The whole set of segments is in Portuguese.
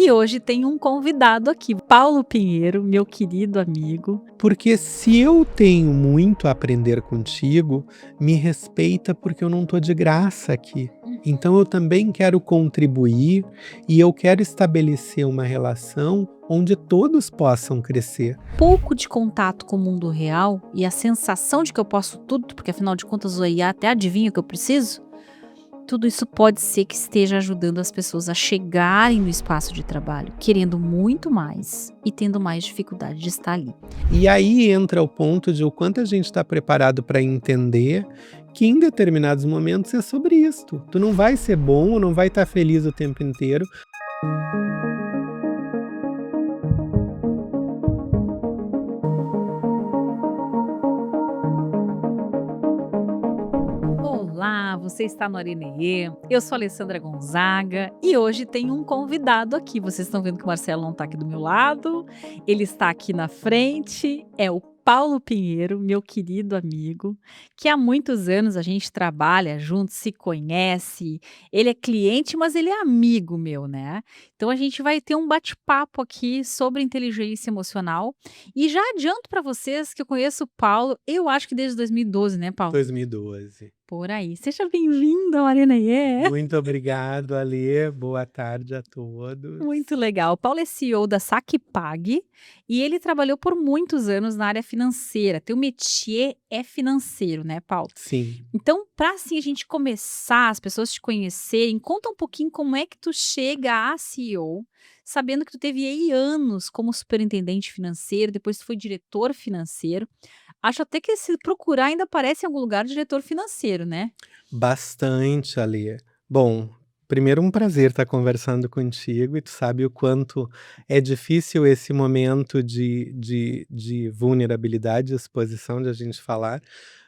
E hoje tem um convidado aqui, Paulo Pinheiro, meu querido amigo. Porque se eu tenho muito a aprender contigo, me respeita porque eu não tô de graça aqui. Então eu também quero contribuir e eu quero estabelecer uma relação onde todos possam crescer. Pouco de contato com o mundo real e a sensação de que eu posso tudo, porque afinal de contas o IA até adivinha o que eu preciso. Tudo isso pode ser que esteja ajudando as pessoas a chegarem no espaço de trabalho, querendo muito mais e tendo mais dificuldade de estar ali. E aí entra o ponto de o quanto a gente está preparado para entender que em determinados momentos é sobre isto. Tu não vai ser bom ou não vai estar feliz o tempo inteiro. Olá, você está no Arenê. Eu sou a Alessandra Gonzaga e hoje tem um convidado aqui. Vocês estão vendo que o Marcelo não está aqui do meu lado, ele está aqui na frente. É o Paulo Pinheiro, meu querido amigo, que há muitos anos a gente trabalha junto, se conhece. Ele é cliente, mas ele é amigo meu, né? Então a gente vai ter um bate-papo aqui sobre inteligência emocional. E já adianto para vocês que eu conheço o Paulo, eu acho que desde 2012, né, Paulo? 2012. Por aí. Seja bem-vindo ao Arenaiê. Muito obrigado, Alê. Boa tarde a todos. Muito legal. O Paulo é CEO da Saquepag e ele trabalhou por muitos anos na área financeira. Teu métier é financeiro, né, Paulo? Sim. Então, para assim a gente começar, as pessoas te conhecerem, conta um pouquinho como é que tu chega a CEO, sabendo que tu teve aí anos como superintendente financeiro, depois tu foi diretor financeiro. Acho até que se procurar ainda aparece em algum lugar diretor financeiro, né? Bastante, Alê. Bom, primeiro um prazer estar conversando contigo e tu sabe o quanto é difícil esse momento de vulnerabilidade, exposição de a gente falar,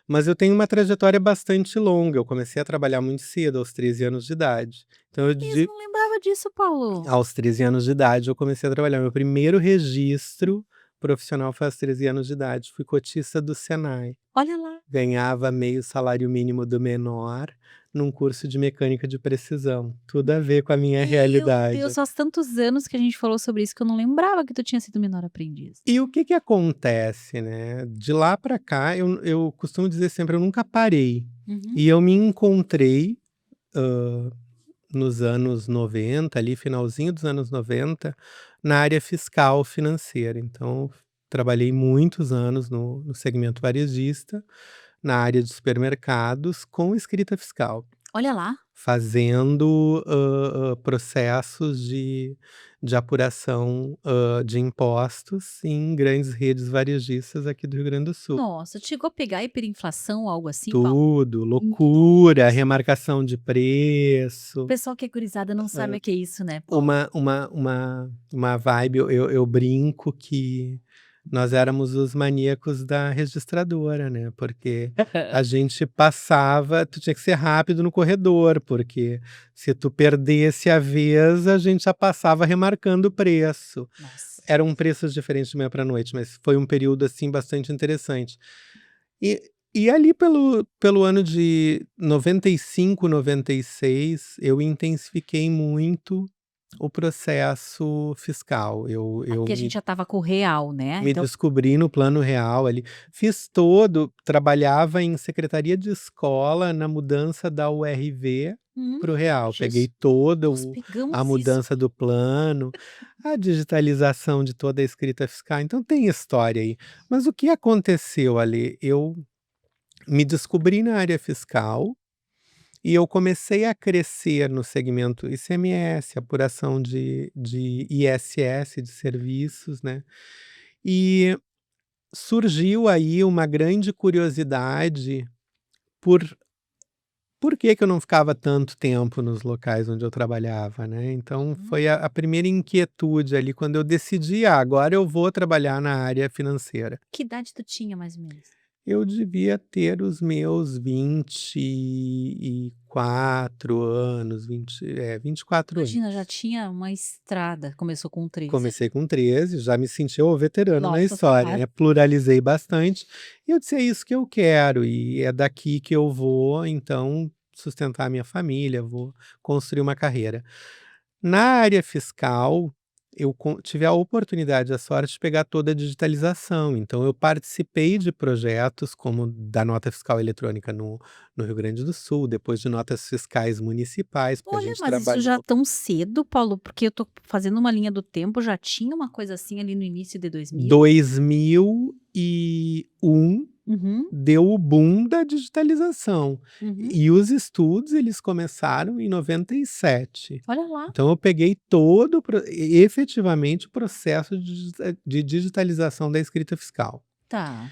mas eu tenho uma trajetória bastante longa. Eu comecei a trabalhar muito cedo, aos 13 anos de idade. Então eu Mesmo, di não lembrava disso, Paulo. aos 13 anos de idade eu comecei a trabalhar. Meu primeiro registro profissional foi aos 13 anos de idade. Fui cotista do Senai. Olha lá. Ganhava meio salário mínimo do menor, num curso de mecânica de precisão. Tudo a ver com a minha Meu realidade. Deus, faz tantos anos que a gente falou sobre isso que eu não lembrava que tu tinha sido menor aprendiz. E o que que acontece, né, de lá para cá eu costumo dizer sempre, eu nunca parei. Uhum. E eu me encontrei, hã, nos anos 90, ali finalzinho dos anos 90, na área fiscal financeira. Então, trabalhei muitos anos no segmento varejista, na área de supermercados, com escrita fiscal. Olha lá. Fazendo, processos de apuração, de impostos em grandes redes varejistas aqui do Rio Grande do Sul. Nossa, chegou a pegar hiperinflação, algo assim, Paulo? Tudo, loucura, Nossa. remarcação de O preço, pessoal que é gurizada não sabe o que é isso, né, Paulo? uma vibe. Eu brinco que nós éramos os maníacos da registradora, né, porque a gente passava, tu tinha que ser rápido no corredor, porque se tu perdesse a vez, a gente já passava remarcando o preço. Nossa. Eram preços diferentes de manhã para noite, mas foi um período, assim, bastante interessante. E ali pelo ano de 95, 96, eu intensifiquei muito o processo fiscal. Eu Porque a gente já estava com o real, né, me então descobri no plano real ali. Fiz todo, trabalhava em secretaria de escola na mudança da URV para o real. Peguei Jesus, toda nós a pegamos isso. mudança do plano, a digitalização de toda a escrita fiscal, então tem história aí. Mas o que aconteceu ali? Eu me descobri na área fiscal e eu comecei a crescer no segmento ICMS, apuração de ISS, de serviços, né? E surgiu aí uma grande curiosidade por que que eu não ficava tanto tempo nos locais onde eu trabalhava, né. Então Uhum. foi a primeira inquietude ali quando eu decidi: "Ah, agora eu vou trabalhar na área financeira". Que idade tu tinha mais ou menos? Eu devia ter os meus 24 anos, 24 anos. Imagina, já tinha uma estrada, começou com 13. Comecei com 13, já me senti o veterano na Nossa história, senhora. né, pluralizei bastante, e eu disse: "É isso que eu quero e é daqui que eu vou, então, sustentar a minha família, vou construir uma carreira". Na área fiscal, eu tive a oportunidade, a sorte de pegar toda a digitalização. Então eu participei de projetos como da nota fiscal eletrônica no Rio Grande do Sul, depois de notas fiscais municipais, porque a Olha, gente mas isso já trabalhou tão cedo, Paulo, porque eu tô fazendo uma linha do tempo, já tinha uma coisa assim ali no início de 2000? 2001 Uhum, deu o boom da digitalização. uhum. E os estudos, eles começaram em 97. Olha lá. Então eu peguei todo efetivamente o processo de digitalização da escrita fiscal. Tá.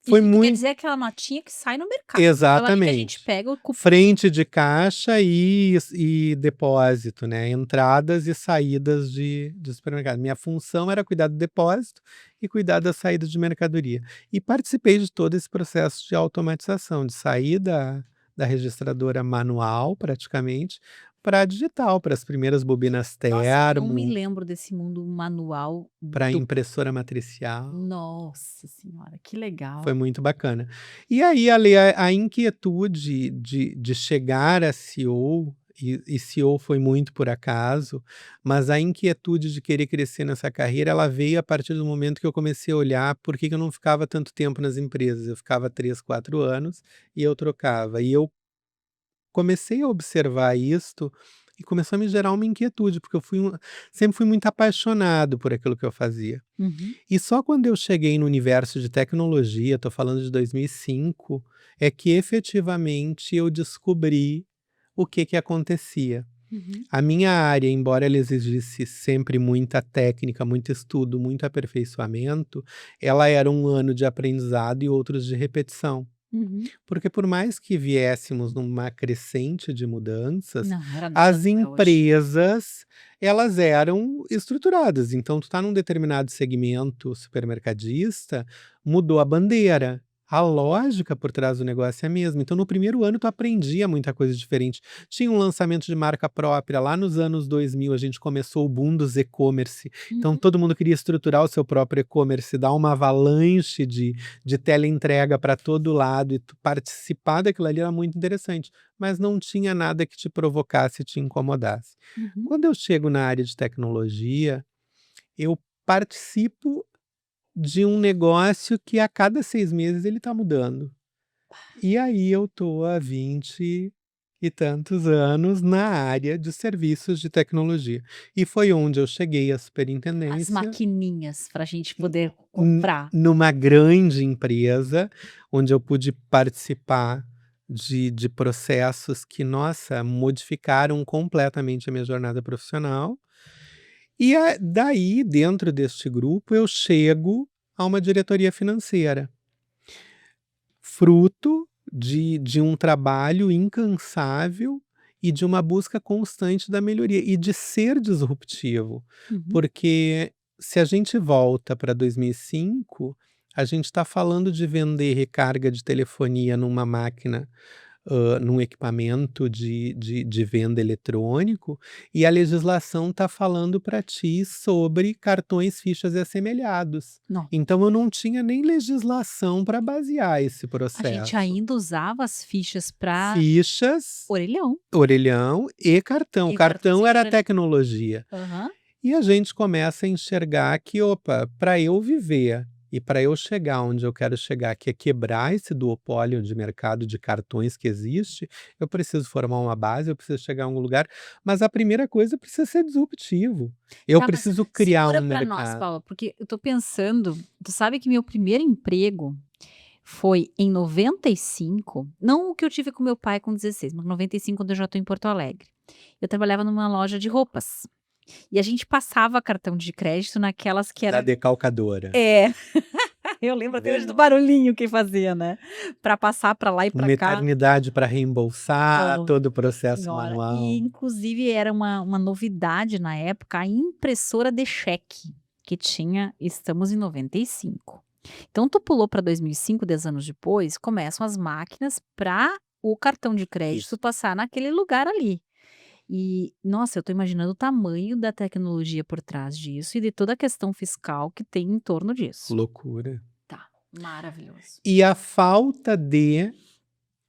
Foi Isso tu quer muito dizer aquela notinha que sai no mercado, aquela ali que a gente exatamente. pega o cupom. Frente de caixa e depósito, né, entradas e saídas de supermercado. Minha função era cuidar do depósito e cuidar da saída de mercadoria. E participei de todo esse processo de automatização, de sair da registradora manual, praticamente, para a digital, para as primeiras bobinas Nossa, não me termo, lembro desse mundo manual para a do impressora matricial. nossa senhora, que legal. Foi muito bacana. E aí a inquietude de chegar a CEO, e CEO foi muito por acaso, mas a inquietude de querer crescer nessa carreira, ela veio a partir do momento que eu comecei a olhar por que que eu não ficava tanto tempo nas empresas. Eu ficava 3, 4 anos e eu trocava. E eu comecei a observar isto e começou a me gerar uma inquietude, porque eu sempre fui muito apaixonado por aquilo que eu fazia. Uhum, E só quando eu cheguei no universo de tecnologia, estou falando de 2005, é que efetivamente eu descobri o que que acontecia. uhum. A minha área, embora ela exigisse sempre muita técnica, muito estudo, muito aperfeiçoamento, ela era um ano de aprendizado e outros de repetição. Uhum. Porque por mais que viéssemos numa crescente de mudanças, Não, era nada as como é hoje. empresas, elas eram estruturadas. Então tu tá num determinado segmento supermercadista, mudou a bandeira. A lógica por trás do negócio é a mesma. Então no primeiro ano tu aprendia muita coisa diferente. Tinha um lançamento de marca própria, lá nos anos 2000 a gente começou o boom dos e-commerce. Então Uhum, todo mundo queria estruturar o seu próprio e-commerce, dar uma avalanche de teleentrega para todo lado e tu participar daquilo ali era muito interessante, mas não tinha nada que te provocasse e te incomodasse. uhum. Quando eu chego na área de tecnologia, eu participo de um negócio que a cada 6 meses ele está mudando. E aí eu tô há 20 e tantos anos na área de serviços de tecnologia. E foi onde eu cheguei à As superintendência. maquininhas pra gente poder N comprar. numa grande empresa, onde eu pude participar de processos que, nossa, modificaram completamente a minha jornada profissional. E daí, dentro deste grupo, eu chego a uma diretoria financeira, fruto de um trabalho incansável e de uma busca constante da melhoria e de ser disruptivo. Uhum. Porque se a gente volta para 2005, a gente está falando de vender recarga de telefonia numa máquina, num equipamento de venda eletrônico, e a legislação está falando para ti sobre cartões, fichas e assemelhados. Não, Então eu não tinha nem legislação para basear esse a gente processo. ainda usava as fichas pra Fichas, orelhão orelhão e cartão. e o Cartão cartãozinho de era orelhão. tecnologia. Aham. E a gente começa a enxergar que, opa, para eu viver e para eu chegar onde eu quero chegar, que é quebrar esse duopólio de mercado de cartões que existe, eu preciso formar uma base, eu preciso chegar a algum lugar, mas a primeira coisa precisa ser disruptivo. Eu Tá, mas preciso criar um segura pra nós, mercado. Paula, porque eu tô pensando, tu sabe que meu primeiro emprego foi em 95, não o que eu tive com meu pai com 16, mas 95 quando eu já tô em Porto Alegre. Eu trabalhava numa loja de roupas, e a gente passava cartão de crédito naquelas que Da era decalcadora. é, eu lembro até hoje do Uhum. barulhinho que fazia, né, pra passar pra lá e pra Uma cá. eternidade para reembolsar, Nossa todo o processo senhora. E manual. inclusive era uma novidade na época, a impressora de cheque, que tinha estamos em 95. Então tu pulou para 2005, 10 anos depois, começam as máquinas para o cartão de crédito Isso. passar naquele lugar ali. E, nossa, eu tô imaginando o tamanho da tecnologia por trás disso e de toda a questão fiscal que tem em torno disso. Loucura. Tá, maravilhoso. E a falta de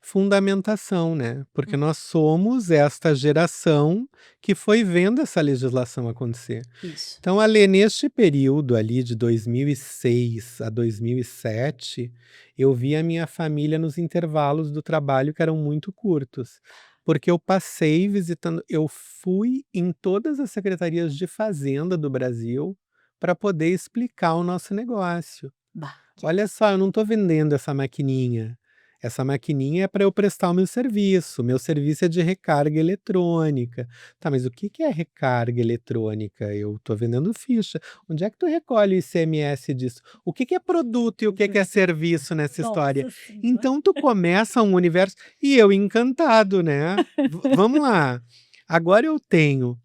fundamentação, né, porque Hum, nós somos esta geração que foi vendo essa legislação acontecer. isso. Então, ali neste período ali de 2006 a 2007, eu vi a minha família nos intervalos do trabalho que eram muito curtos, porque eu fui em todas as secretarias de fazenda do Brasil para poder explicar o nosso negócio. Bah, que Olha só, eu não estou vendendo essa maquininha é para eu prestar o meu serviço é de recarga eletrônica. Tá, mas o que que é recarga eletrônica? Eu estou vendendo ficha. Onde é que tu recolhe o ICMS disso? O que que é produto e o que que é serviço nessa história? nossa senhora. Então tu começa um universo e eu encantado, né. Vamos lá, agora eu tenho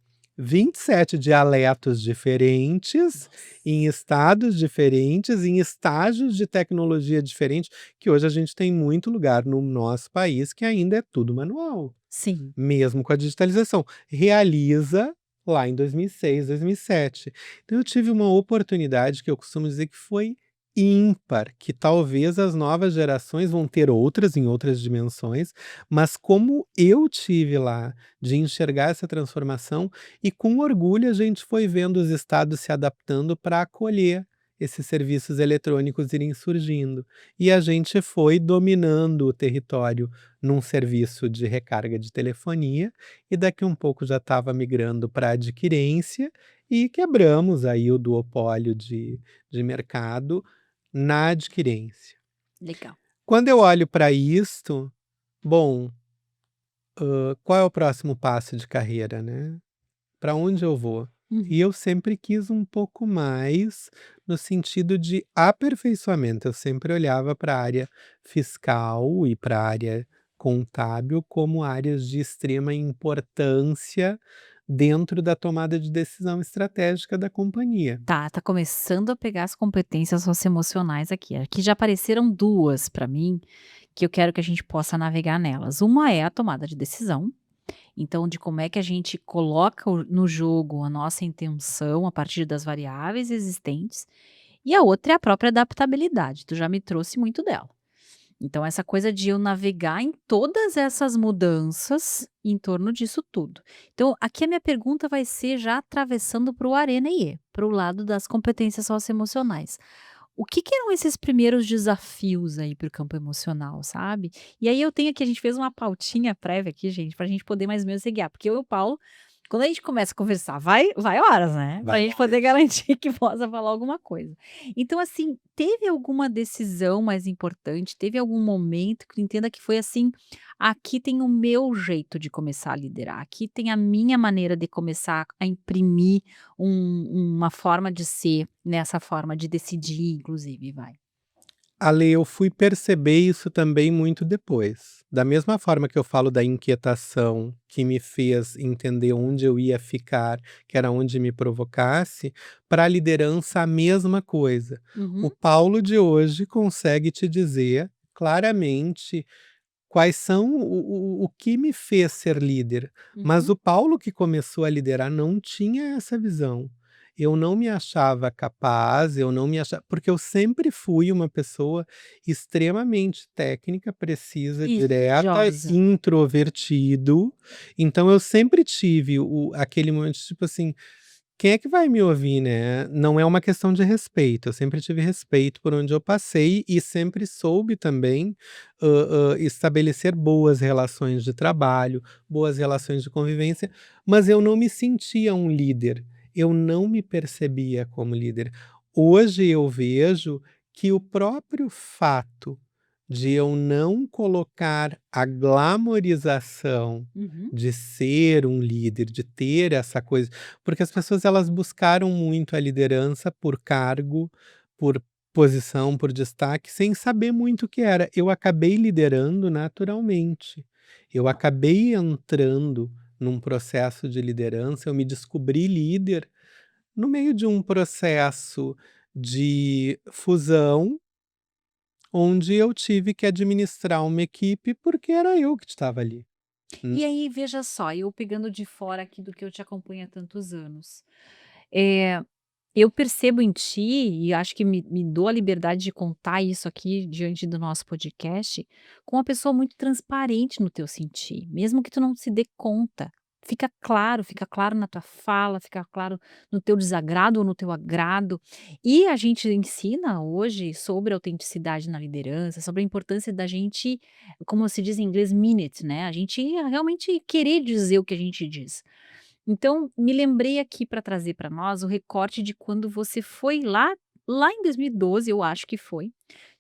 27 dialetos diferentes Nossa. em estados diferentes, em estágios de tecnologia diferentes, que hoje a gente tem muito lugar no nosso país que ainda é tudo manual, Sim. mesmo com a digitalização. Realiza lá em 2006, 2007. Então eu tive uma oportunidade que eu costumo dizer que foi ímpar, que talvez as novas gerações vão ter outras em outras dimensões, mas como eu tive lá de enxergar essa transformação e com orgulho a gente foi vendo os estados se adaptando para acolher esses serviços eletrônicos irem surgindo. E a gente foi dominando o território num serviço de recarga de telefonia, e daqui um pouco já estava migrando para adquirência, e quebramos aí o duopólio de mercado na adquirência. Legal. Quando eu olho para isto, bom, qual é o próximo passo de carreira, né? Para onde eu vou? Uhum. E eu sempre quis um pouco mais no sentido de aperfeiçoamento, eu sempre olhava para a área fiscal e para a área contábil como áreas de extrema importância dentro da tomada de decisão estratégica da companhia. Tá começando a pegar as competências socioemocionais aqui. Aqui já apareceram 2 para mim, que eu quero que a gente possa navegar nelas. Uma é a tomada de decisão, então de como é que a gente coloca no jogo a nossa intenção a partir das variáveis existentes, e a outra é a própria adaptabilidade, tu já me trouxe muito dela. Então essa coisa de eu navegar em todas essas mudanças em torno disso tudo. Então aqui a minha pergunta vai ser já atravessando para o Arena IE, para o lado das competências socioemocionais. O que que eram esses primeiros desafios aí para o campo emocional, sabe? E aí eu tenho aqui, a gente fez uma pautinha prévia aqui, gente, para a gente poder mais ou menos se guiar, porque eu e o Paulo, quando a gente começa a conversar, vai horas, né? Para a Vai. gente poder garantir que possa falar alguma coisa. Então, assim, teve alguma decisão mais importante? Teve algum momento que tu entenda que foi assim: aqui tem o meu jeito de começar a liderar, aqui tem a minha maneira de começar a imprimir uma forma de ser nessa forma de decidir, inclusive, vai. Ale, eu fui perceber isso também muito depois. Da mesma forma que eu falo da inquietação que me fez entender onde eu ia ficar, que era onde me provocasse, para a liderança a mesma coisa. O Uhum, Paulo de hoje consegue te dizer claramente quais são o que me fez ser líder, mas uhum. o Paulo que começou a liderar não tinha essa visão. Eu não me achava capaz, eu não me achava porque eu sempre fui uma pessoa extremamente técnica, precisa, direta, Estudiosa. introvertido, então eu sempre tive aquele momento, tipo assim: quem é que vai me ouvir, né? Não é uma questão de respeito, eu sempre tive respeito por onde eu passei e sempre soube também, estabelecer boas relações de trabalho, boas relações de convivência, mas eu não me sentia um líder, eu não me percebia como líder. Hoje eu vejo que o próprio fato de eu não colocar a glamorização Uhum. de ser um líder, de ter essa coisa porque as pessoas elas buscaram muito a liderança por cargo, por posição, por destaque, sem saber muito o que era. Eu acabei liderando naturalmente. Eu acabei entrando num processo de liderança, eu me descobri líder no meio de um processo de fusão, onde eu tive que administrar uma equipe, porque era eu que estava ali. Hum, E aí, veja só, eu pegando de fora aqui do que eu te acompanho há tantos anos. Eu percebo em ti, e acho que me dou a liberdade de contar isso aqui diante do nosso podcast, com uma pessoa muito transparente no teu sentir, mesmo que tu não se dê conta. Fica claro na tua fala, fica claro no teu desagrado ou no teu agrado. E a gente ensina hoje sobre autenticidade na liderança, sobre a importância da gente, como se diz em inglês, mean it, né? A gente realmente querer dizer o que a gente diz. Então, me lembrei aqui para trazer para nós o recorte de quando você foi lá em 2012, eu acho que foi.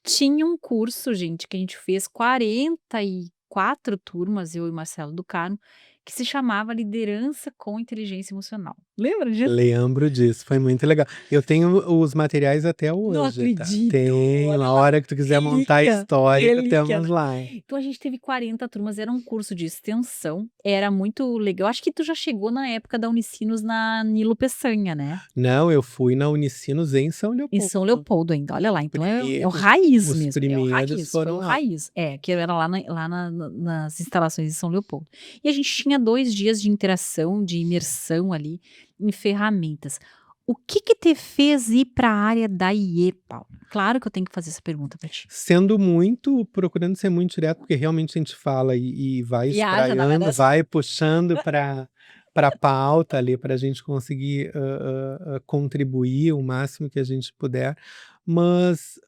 Tinha um curso, gente, que a gente fez 44 turmas, eu e Marcelo do Carmo, que se chamava Liderança com Inteligência Emocional. Lembra disso? Lembro disso, foi muito legal. Eu tenho os materiais até Não hoje, tá. acredito, Tenho, olha a lá, hora que tu quiser montar a relíquia, história, relíquia, temos né. lá. Então a gente teve 40 turmas, era um curso de extensão, era muito legal. Acho que tu já chegou na época da Unicinos na Nilo Peçanha, né? Não, eu fui na Unicinos em São Em Leopoldo. São Leopoldo ainda, olha lá, então é o Primeiro raiz os mesmo, é o primeiros raiz, foi foram o lá. raiz. É, que era nas instalações de São Leopoldo. E a gente tinha 2 dias de interação, de imersão ali em ferramentas. O que que te fez ir para a área da IE, Paulo? Claro que eu tenho que fazer essa pergunta para ti. Procurando ser muito direto, porque realmente a gente fala e vai Viaja na espraiando, maionese. vai puxando pra pauta ali, pra gente conseguir, contribuir o máximo que a gente puder. Mas,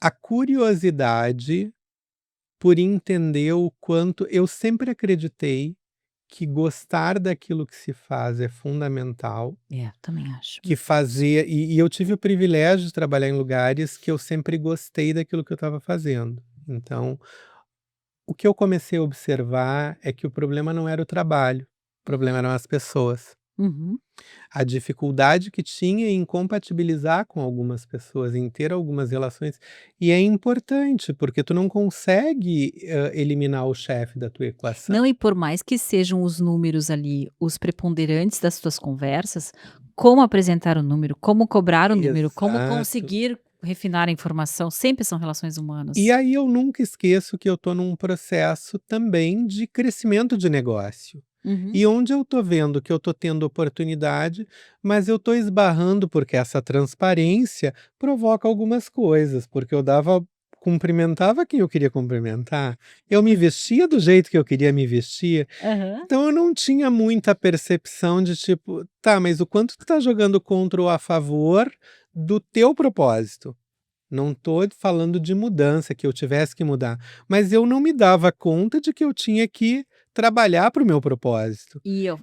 a curiosidade por entender o quanto eu sempre acreditei que gostar daquilo que se faz é fundamental, É, também acho. que fazer e eu tive o privilégio de trabalhar em lugares que eu sempre gostei daquilo que eu estava fazendo. Então, o que eu comecei a observar é que o problema não era o trabalho, o problema eram as pessoas. Uhum. A dificuldade que tinha em compatibilizar com algumas pessoas, em ter algumas relações, e é importante, porque tu não consegue, eliminar o chefe da tua equação. Não, e por mais que sejam os números ali os preponderantes das tuas conversas, como apresentar o número, como cobrar o número, como Exato. conseguir refinar a informação, sempre são relações E humanas. aí eu nunca esqueço que eu estou num processo também de crescimento de negócio. Uhum. E onde eu estou vendo que eu estou tendo oportunidade, mas eu estou esbarrando, porque essa transparência provoca algumas coisas, porque eu cumprimentava quem eu queria cumprimentar, eu me vestia do jeito que eu queria me vestir, Aham. então eu não tinha muita percepção de tipo, tá, mas o quanto tu tá jogando contra ou a favor do teu propósito. Não estou falando de mudança, que eu tivesse que mudar, mas eu não me dava conta de que eu tinha que trabalhar para o meu propósito.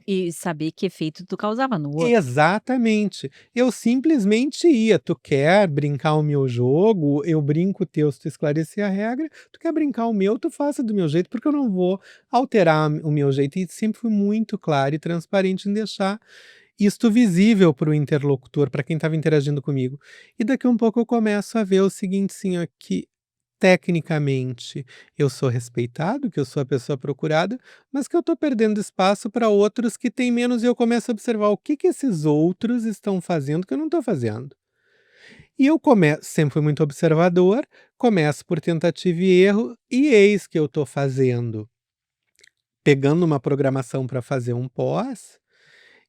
E saber que efeito tu causava no outro. Exatamente. Eu simplesmente ia: "Tu quer brincar o meu jogo, eu brinco o teu se tu esclarecer a regra, tu quer brincar o meu, tu faça do meu jeito, porque eu não vou alterar o meu jeito", e sempre fui muito claro e transparente em deixar isto visível para o interlocutor, para quem estava interagindo comigo. E daqui a um pouco eu começo a ver o seguinte, sim, ó, que tecnicamente eu sou respeitado, que eu sou a pessoa procurada, mas que eu estou perdendo espaço para outros que têm menos e eu começo a observar o que que esses outros estão fazendo que eu não estou fazendo. E eu começo, sempre fui muito observador, começo por tentativa e erro, e eis que eu estou pegando uma programação para fazer um pós,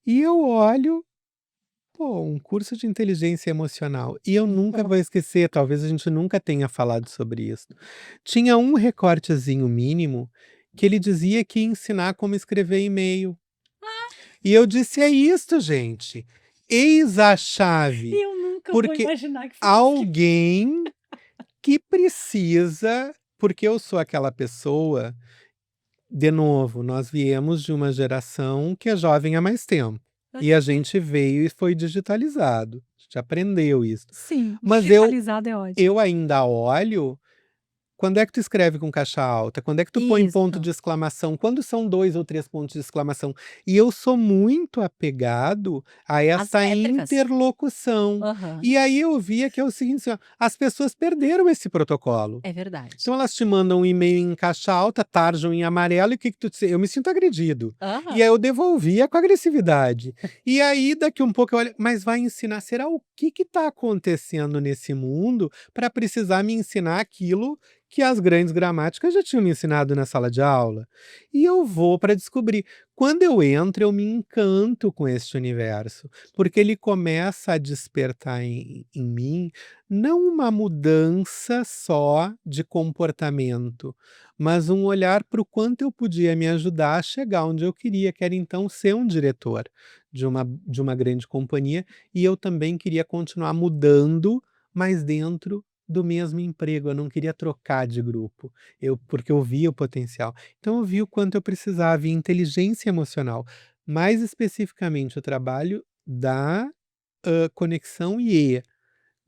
e eu olho, pô, um curso de inteligência emocional. E eu nunca vou esquecer, talvez a gente nunca tenha falado sobre isso. Tinha um recortezinho mínimo que ele dizia que ia ensinar como escrever e-mail. E eu disse: "É isto, gente. Eis a chave". Eu nunca vou Porque imaginar que foi isso que alguém que precisa, porque eu sou aquela pessoa, de novo, nós viemos de uma geração que é jovem há mais tempo. E a gente veio e foi digitalizado. A gente aprendeu isso. sim, Mas eu digitalizado é ótimo. eu ainda olho. Quando é que tu escreve com caixa alta? Quando é que tu põe ponto Isso, de exclamação? Quando são 2 ou 3 pontos de exclamação? E eu sou muito apegado a as essa métricas. interlocução. Aham, E aí eu via que é o seguinte, assim, ó, as pessoas perderam esse protocolo. é verdade. Então elas te mandam um e-mail em caixa alta, tarjam em amarelo, e o que que tu disse? Eu me sinto agredido. E Aham. aí eu devolvia com agressividade. E aí daqui um pouco eu olho, mas vai ensinar, será o que que tá acontecendo nesse mundo para precisar me ensinar aquilo que as grandes gramáticas já tinham me ensinado na sala de aula. E eu vou para descobrir. Quando eu entro, eu me encanto com este universo, porque ele começa a despertar em mim não uma mudança só de comportamento, mas um olhar para o quanto eu podia me ajudar a chegar onde eu queria, que era então ser um diretor de uma grande companhia, e eu também queria continuar mudando, mas dentro do mesmo emprego, eu não queria trocar de grupo, porque eu via o potencial. Então eu vi o quanto eu precisava, e inteligência emocional, mais especificamente o trabalho da, conexão IE.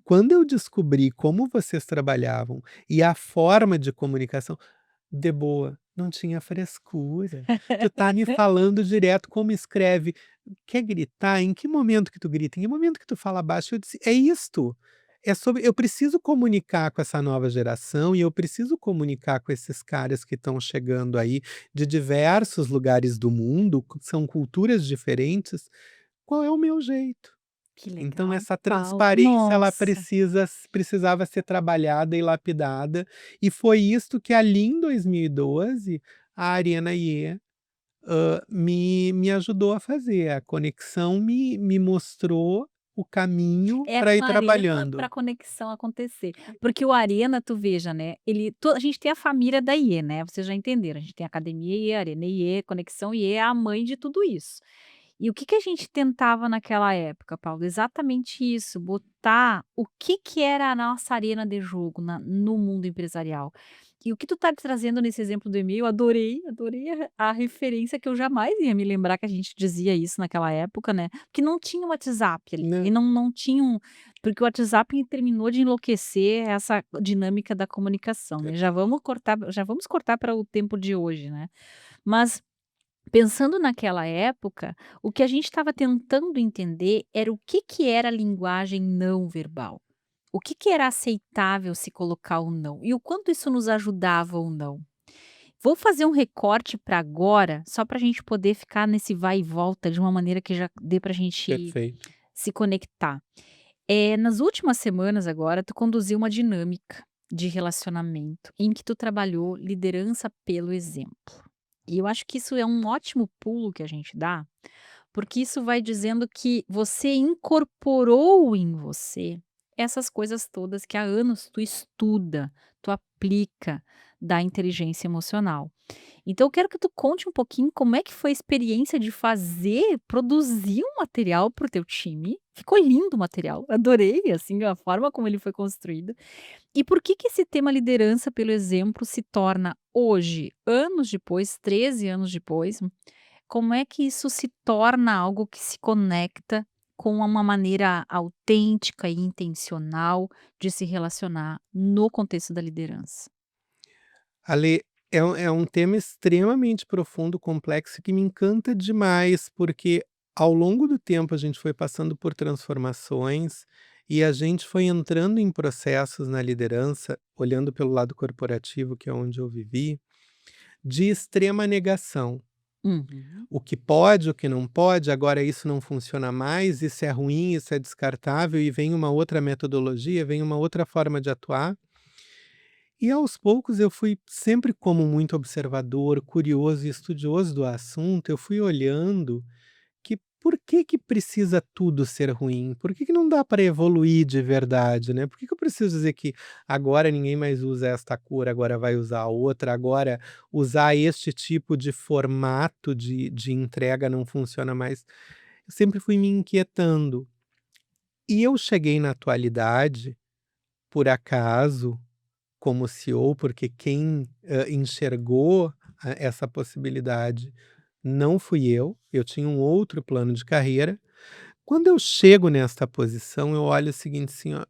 Quando eu descobri como vocês trabalhavam e a forma de comunicação, de boa, não tinha frescura. Tu tá me falando direto como escreve. Quer gritar? Em que momento que tu grita? Em que momento que tu fala baixo? Eu disse: "É isto, é sobre eu preciso comunicar com essa nova geração e eu preciso comunicar com esses caras que estão chegando aí de diversos lugares do mundo, são culturas diferentes, qual é o meu jeito?". Que Então legal, essa Paulo. transparência ela Nossa, precisava ser trabalhada e lapidada, e foi isto que ali em 2012 a Arena IE, me ajudou a fazer, a conexão me mostrou o caminho é para ir com a arena para trabalhando. a conexão acontecer. Porque o Arena, tu veja, né, a gente tem a família da IE, né, vocês já entenderam, a gente tem a Academia IE, a Arena IE, Conexão IE, é a mãe de tudo isso. E o que que a gente tentava naquela época, Paulo? Exatamente isso, botar o que que era a nossa arena de jogo no mundo empresarial. E o que tu tá trazendo nesse exemplo do e-mail, adorei, adorei a referência que eu jamais ia me lembrar que a gente dizia isso naquela época, né, porque não tinha o WhatsApp ali, e Né. não tinha porque o WhatsApp terminou de enlouquecer essa dinâmica da comunicação, né, já vamos cortar para o tempo de hoje, né. Mas pensando naquela época, o que a gente estava tentando entender era o que que era a linguagem não verbal. O que que era aceitável se colocar ou não, e o quanto isso nos ajudava ou não. Vou fazer um recorte para agora, só para a gente poder ficar nesse vai e volta de uma maneira que já dê para a gente Perfeito. se conectar. Nas últimas semanas agora, tu conduziu uma dinâmica de relacionamento em que tu trabalhou liderança pelo exemplo. E eu acho que isso é um ótimo pulo que a gente dá, porque isso vai dizendo que você incorporou em você essas coisas todas que há anos tu estuda, tu aplica da inteligência emocional. Então eu quero que tu conte um pouquinho como é que foi a experiência de produzir um material para o teu time. Ficou lindo o material, adorei, assim, a forma como ele foi construído. E por que que esse tema liderança pelo exemplo se torna hoje, anos depois, 13 anos depois, como é que isso se torna algo que se conecta com uma maneira autêntica e intencional de se relacionar no contexto da liderança? Ale, é um tema extremamente profundo, complexo, que me encanta demais, porque ao longo do tempo a gente foi passando por transformações e a gente foi entrando em processos na liderança, olhando pelo lado corporativo, que é onde eu vivi, de extrema negação. Uhum, O que pode, o que não pode, agora isso não funciona mais, isso é ruim, isso é descartável, e vem uma outra metodologia, vem uma outra forma de atuar. E aos poucos eu fui sempre como muito observador, curioso e estudioso do assunto, eu fui olhando que por que que precisa tudo ser ruim? Por que que não dá para evoluir de verdade, né? Por que que eu preciso dizer que agora ninguém mais usa esta cor, agora vai usar outra, agora usar este tipo de formato de entrega não funciona mais? Eu sempre fui me inquietando. E eu cheguei na atualidade, por acaso, como CEO, porque quem, enxergou essa possibilidade não fui eu tinha um outro plano de carreira. Quando eu chego nesta posição, eu olho o seguinte assim, ó,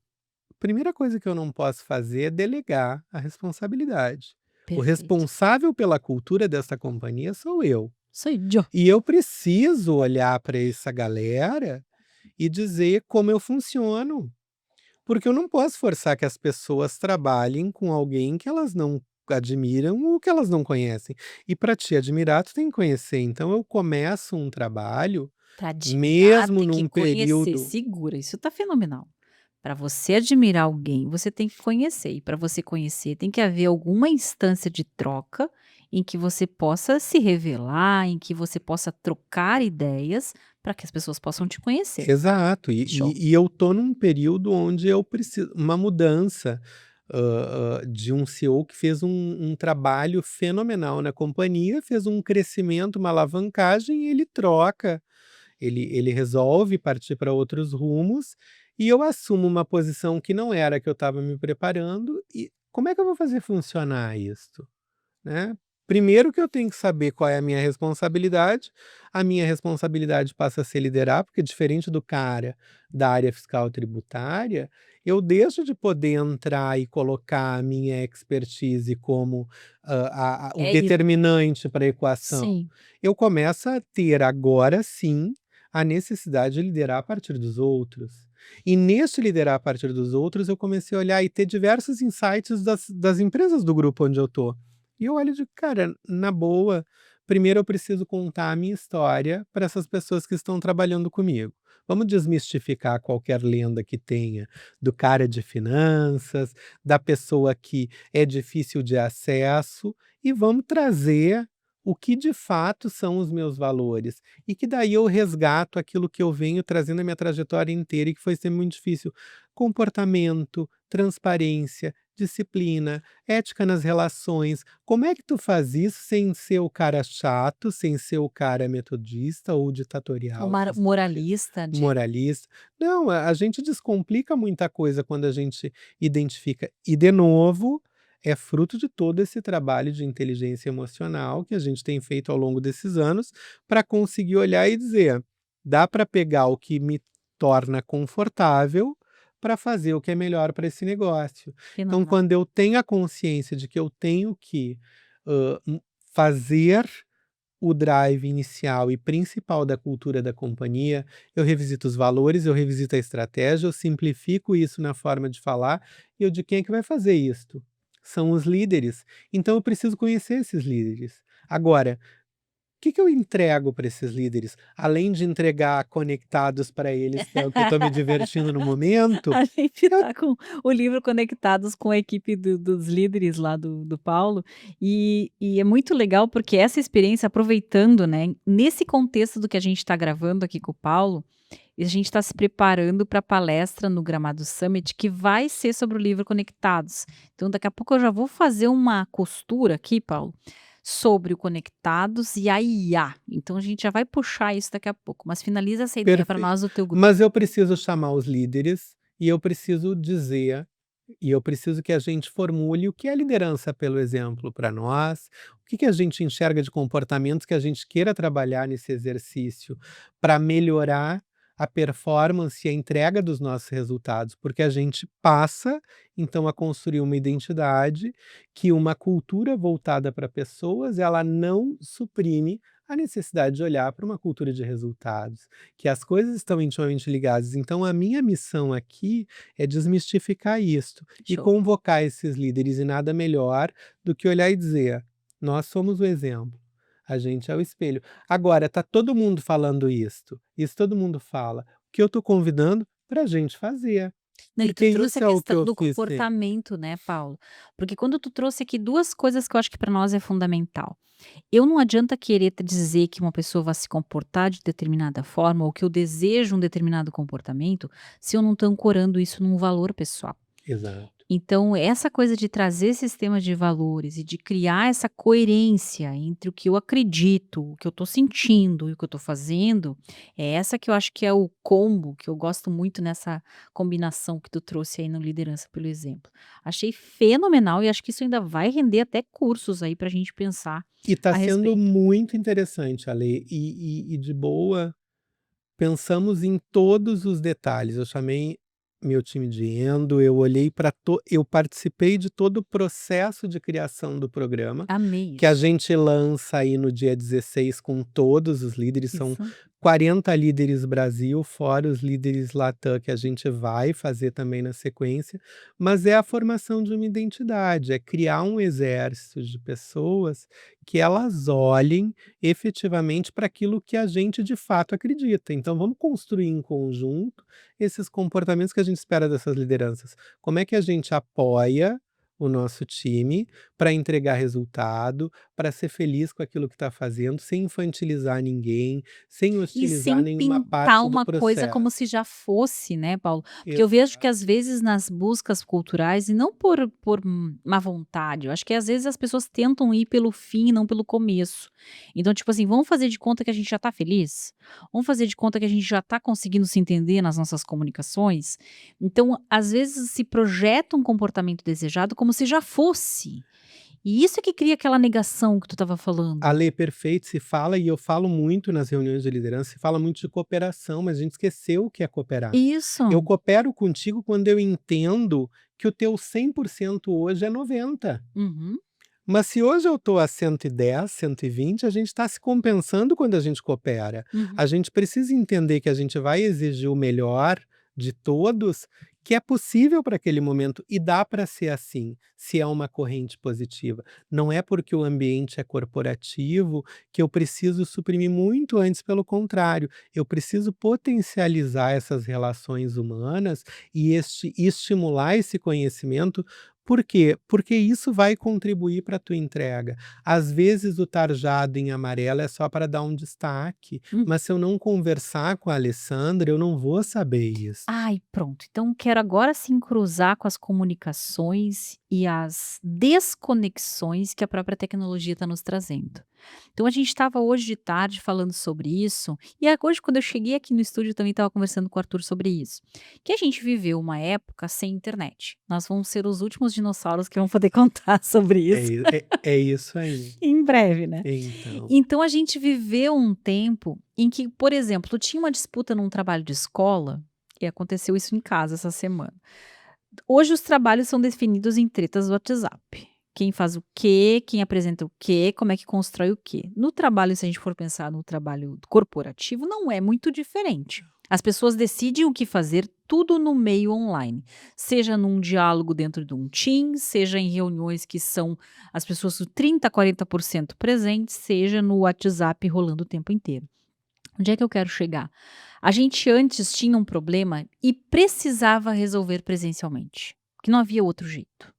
primeira coisa que eu não posso fazer é delegar a responsabilidade. O perfeito. responsável pela cultura dessa companhia sou eu. Sou eu. E eu preciso olhar para essa galera e dizer como eu funciono. Porque eu não posso forçar que as pessoas trabalhem com alguém que elas não admiram ou que elas não conhecem. E para te admirar, tu tem que conhecer. Então eu começo um trabalho, Pra admirar mesmo tem que num conhecer, período segura, isso tá fenomenal. Para você admirar alguém, você tem que conhecer, e para você conhecer tem que haver alguma instância de troca em que você possa se revelar, em que você possa trocar ideias para que as pessoas possam te conhecer. Exato, e Show. e e eu tô num período onde eu preciso uma mudança, de um CEO que fez um trabalho fenomenal na companhia, fez um crescimento, uma alavancagem e ele troca, ele resolve partir para outros rumos, e eu assumo uma posição que não era a que eu estava me preparando, e como é que eu vou fazer funcionar isso? Né. Primeiro que eu tenho que saber qual é a minha responsabilidade passa a ser liderar, porque diferente do cara da área fiscal tributária, eu deixo de poder entrar e colocar a minha expertise como, o É isso. determinante para a equação. Sim. Eu começo a ter agora sim, a necessidade de liderar a partir dos outros. E nesse liderar a partir dos outros, eu comecei a olhar e ter diversos insights das empresas do grupo onde eu tô. E eu olho e digo: "Cara, na boa, primeiro eu preciso contar a minha história para essas pessoas que estão trabalhando comigo. Vamos desmistificar qualquer lenda que tenha do cara de finanças, da pessoa que é difícil de acesso e vamos trazer o que de fato são os meus valores. E que daí eu resgato aquilo que eu venho trazendo a minha trajetória inteira e que foi sempre muito difícil: comportamento, transparência, disciplina, ética nas relações. Como é que tu faz isso sem ser o cara chato, sem ser o cara metodista ou O ditatorial, essas coisas, moralista de moralista? Não, a gente descomplica muita coisa quando a gente identifica. E, de novo, é fruto de todo esse trabalho de inteligência emocional que a gente tem feito ao longo desses anos para conseguir olhar e dizer: dá para pegar o que me torna confortável para fazer o que é melhor para esse negócio. Então, fenomenal. quando eu tenho a consciência de que eu tenho que, fazer o drive inicial e principal da cultura da companhia, eu revisito os valores, eu revisito a estratégia, eu simplifico isso na forma de falar, e eu digo: "Quem é que vai fazer isto? São os líderes". Então eu preciso conhecer esses líderes. Agora, que eu entrego para esses líderes? Além de entregar conectados para eles, que é o que eu estou me divertindo no momento, A gente eu tá com o livro Conectados com a equipe dos líderes lá do Paulo, e é muito legal porque essa experiência aproveitando, né, nesse contexto do que a gente está gravando aqui com o Paulo, a gente está se preparando para a palestra no Gramado Summit que vai ser sobre o livro Conectados. Então daqui a pouco eu já vou fazer uma costura aqui, Paulo, sobre o Conectados e a IA. Então a gente já vai puxar isso daqui a pouco, mas finaliza essa ideia para perfeito. nós do teu grupo. Mas eu preciso chamar os líderes e eu preciso dizer, e eu preciso que a gente formule o que é liderança pelo exemplo para nós, o que a gente enxerga de comportamentos que a gente queira trabalhar nesse exercício para melhorar a performance e a entrega dos nossos resultados, porque a gente passa então a construir uma identidade que uma cultura voltada para pessoas, ela não suprime a necessidade de olhar para uma cultura de resultados, que as coisas estão intimamente ligadas. Então a minha missão aqui é desmistificar isto e Show. convocar esses líderes, e nada melhor do que olhar e dizer: "Nós somos o exemplo, a gente é o espelho". Agora tá todo mundo falando isto, isso todo mundo fala, o que eu estou convidando para a gente fazer, Não, e tu porque trouxe a isso é o que questão eu do fiz sempre. comportamento, né, Paulo? Porque quando tu trouxe aqui 2 coisas que eu acho que para nós é fundamental. Eu não adianta querer te dizer que uma pessoa vai se comportar de determinada forma ou que eu desejo um determinado comportamento, se eu não estou ancorando isso num valor pessoal. Exato. Então, essa coisa de trazer sistemas de valores e de criar essa coerência entre o que eu acredito, o que eu estou sentindo e o que eu estou fazendo, é essa que eu acho que é o combo que eu gosto muito nessa combinação que tu trouxe aí no Liderança pelo Exemplo. Achei fenomenal e acho que isso ainda vai render até cursos aí para a gente pensar E está a sendo respeito. muito interessante, Ale, e de boa, pensamos em todos os detalhes. Eu chamei meu time de Endo, eu olhei para eu participei de todo o processo de criação do programa, Amei que a isso. gente lança aí no dia 16 com todos os líderes, são Isso. 40 líderes Brasil, fora os líderes Latam que a gente vai fazer também na sequência, mas é a formação de uma identidade, é criar um exército de pessoas que elas olhem efetivamente para aquilo que a gente de fato acredita. Então vamos construir em conjunto esses comportamentos que a gente espera dessas lideranças. Como é que a gente apoia o nosso time para entregar resultado, para ser feliz com aquilo que está fazendo, sem infantilizar ninguém, sem E hostilizar sem nenhuma pintar parte do uma coisa como processo. se já fosse, né, Paulo? Porque eu vejo que Exato. às vezes nas buscas culturais, e não por má vontade, eu acho que às vezes as pessoas tentam ir pelo fim e não pelo começo. Então, tipo assim, vamos fazer de conta que a gente já tá feliz? Vamos fazer de conta que a gente já tá conseguindo se entender nas nossas comunicações? Então, às vezes se projeta um comportamento desejado como se já fosse. E isso é que cria aquela negação que tu estava A falando. lei perfeita se fala, e eu falo muito nas reuniões de liderança, se fala muito de cooperação, mas a gente esqueceu o que é cooperar. Eu Isso. coopero contigo quando eu entendo que o teu 100% hoje é 90. Uhum, Mas se hoje eu estou a 110, 120, a gente está se compensando quando a gente coopera. uhum. A gente precisa entender que a gente vai exigir o melhor de todos, que é possível para aquele momento e dá para ser assim, se é uma corrente positiva. Não é porque o ambiente é corporativo que eu preciso suprimir muito antes, pelo contrário, eu preciso potencializar essas relações humanas e estimular esse conhecimento. Por quê? Porque isso vai contribuir para a tua entrega. Às vezes o tarjado em amarelo é só para dar um destaque, Hum. mas se eu não conversar com a Alessandra, eu não vou saber isso. Ai, pronto. Então quero agora sim cruzar com as comunicações e as desconexões que a própria tecnologia está nos trazendo. Então a gente estava hoje de tarde falando sobre isso, e hoje quando eu cheguei aqui no estúdio também estava conversando com o Arthur sobre isso. Que a gente viveu uma época sem internet. Nós vamos ser os últimos dinossauros que vão poder contar sobre É, isso é isso aí. em breve, né? Então, Então a gente viveu um tempo em que, por exemplo, tinha uma disputa num trabalho de escola, e aconteceu isso em casa essa semana. Hoje os trabalhos são definidos em tretas do WhatsApp. Quem faz o quê, quem apresenta o quê, como é que constrói o quê. No trabalho, se a gente for pensar no trabalho corporativo, não é muito diferente. As pessoas decidem o que fazer tudo no meio online, seja num diálogo dentro de um Teams, seja em reuniões que são as pessoas 30, 40% presentes, seja no WhatsApp rolando o tempo inteiro. Onde é que eu quero chegar? A gente antes tinha um problema e precisava resolver presencialmente, que não havia outro jeito.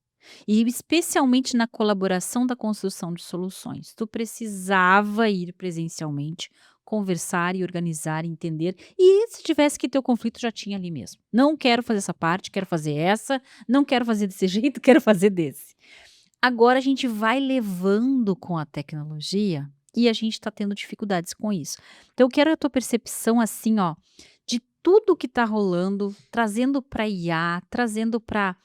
E especialmente na colaboração da construção de soluções. Tu precisava ir presencialmente, conversar e organizar, entender. E se tivesse que ter o conflito, já tinha ali mesmo. Não quero fazer essa parte, quero fazer essa, não quero fazer desse jeito, quero fazer desse. Agora a gente vai levando com a tecnologia e a gente está tendo dificuldades com isso. Então eu quero a tua percepção assim, ó, de tudo que está rolando, trazendo para IA, trazendo para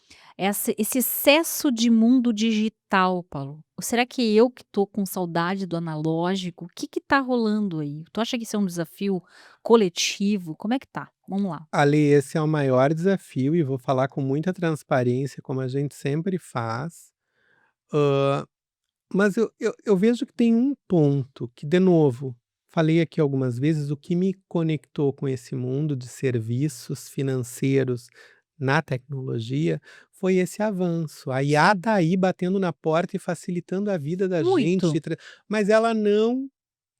esse excesso de mundo digital, Paulo. Ou será que eu que estou com saudade do analógico? O que que tá rolando aí? Tu acha que isso é um desafio coletivo? Como é que tá? Vamos lá. Ali, esse é o maior desafio e vou falar com muita transparência, como a gente sempre faz. Hã, mas eu vejo que tem um ponto que, de novo, falei aqui algumas vezes, o que me conectou com esse mundo de serviços financeiros na tecnologia foi esse avanço. A IA Sim. está aí batendo na porta e facilitando a vida da gente, Muito. mas ela não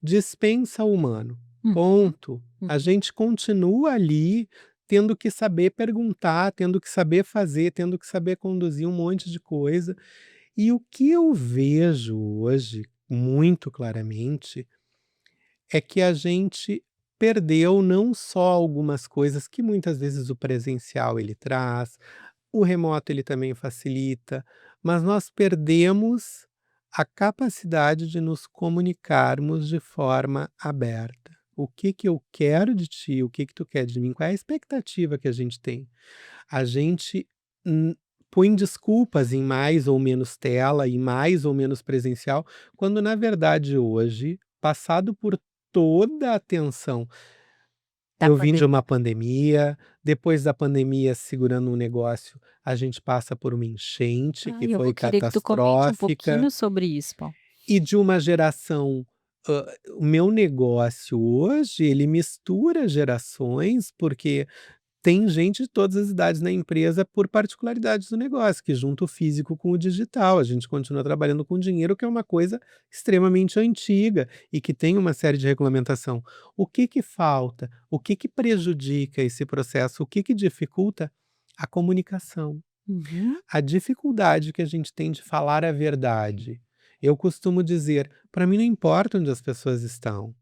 dispensa o humano, Uhum, ponto. A uhum. gente continua ali tendo que saber perguntar, tendo que saber fazer, tendo que saber conduzir um monte de coisa. E o que eu vejo hoje, muito claramente, é que a gente perdeu não só algumas coisas que muitas vezes o presencial ele traz, o remoto ele também facilita, mas nós perdemos a capacidade de nos comunicarmos de forma aberta. O que que eu quero de ti? O que que tu quer de mim? Qual é a expectativa que a gente tem? A gente, põe desculpas em mais ou menos tela, em mais ou menos presencial, quando na verdade hoje, passado por toda a tensão, Da eu vim de pandemia. uma pandemia, depois da pandemia segurando um negócio, a gente passa por uma enchente que Ai, eu vou foi querer que tu comente um catastrófica, pouquinho sobre isso, Paulo. e de uma geração, o meu negócio hoje, ele mistura gerações, porque tem gente de todas as idades na empresa por particularidades do negócio, que junta o físico com o digital. A gente continua trabalhando com dinheiro, que é uma coisa extremamente antiga e que tem uma série de regulamentação. O que que falta? O que que prejudica esse processo? O que que dificulta? A comunicação. Uhum. A dificuldade que a gente tem de falar a verdade. Eu costumo dizer, para mim não importa onde as pessoas estão.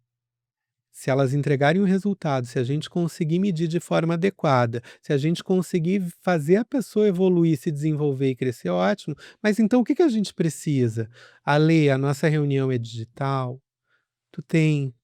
Se elas entregarem o resultado, se a gente conseguir medir de forma adequada, se a gente conseguir fazer a pessoa evoluir, se desenvolver e crescer, ótimo. Mas então o que que a gente precisa? Ale, a nossa reunião é digital, tu tem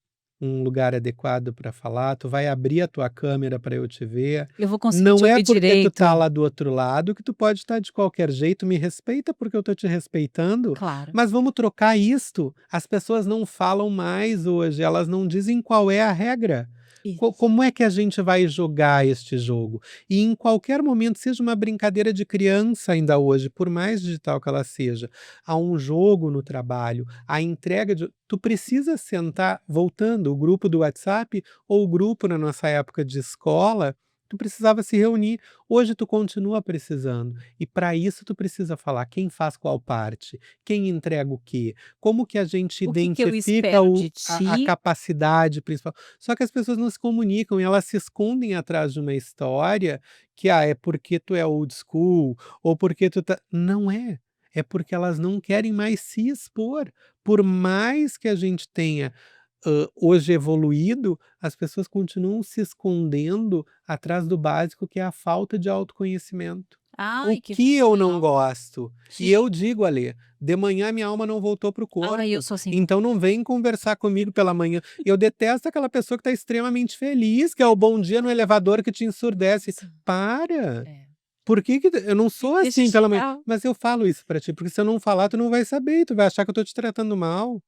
um lugar adequado para falar, tu vai abrir a tua câmera para eu te ver. Eu vou conseguir te Não é ouvir porque tu tá direito? lá do outro lado que tu pode estar de qualquer jeito, me respeita porque eu tô te respeitando, Claro. mas vamos trocar isto. As pessoas não falam mais hoje, elas não dizem qual é a regra. Isso. Como é que a gente vai jogar este jogo? E em qualquer momento, seja uma brincadeira de criança ainda hoje, por mais digital que ela seja, há um jogo no trabalho, a entrega de tu precisa sentar voltando, o grupo do WhatsApp ou o grupo na nossa época de escola, tu precisava se reunir. Hoje tu continua precisando, e para isso tu precisa falar quem faz qual parte, quem entrega o quê, como que a gente O que que eu identifica espero de a ti? capacidade principal. Só que as pessoas não se comunicam e elas se escondem atrás de uma história que, é porque tu é old school, ou porque tu tá não é. É porque elas não querem mais se expor. Por mais que a gente tenha, hoje evoluído, as pessoas continuam se escondendo atrás do básico, que é a falta de autoconhecimento. O Ai, que que eu não legal. gosto? E Sim. eu digo, Alê, de manhã minha alma não voltou para o Ai, eu corpo, sou assim então também. não vem conversar comigo pela manhã. Eu detesto aquela pessoa que está extremamente feliz, que é o bom dia no elevador que te ensurdece. Isso. Para! É. Por que que eu não Me sou deixa assim pela manhã, chegar. mas eu falo isso pra ti, porque se eu não falar, tu não vai saber e tu vai achar que eu tô te tratando mal.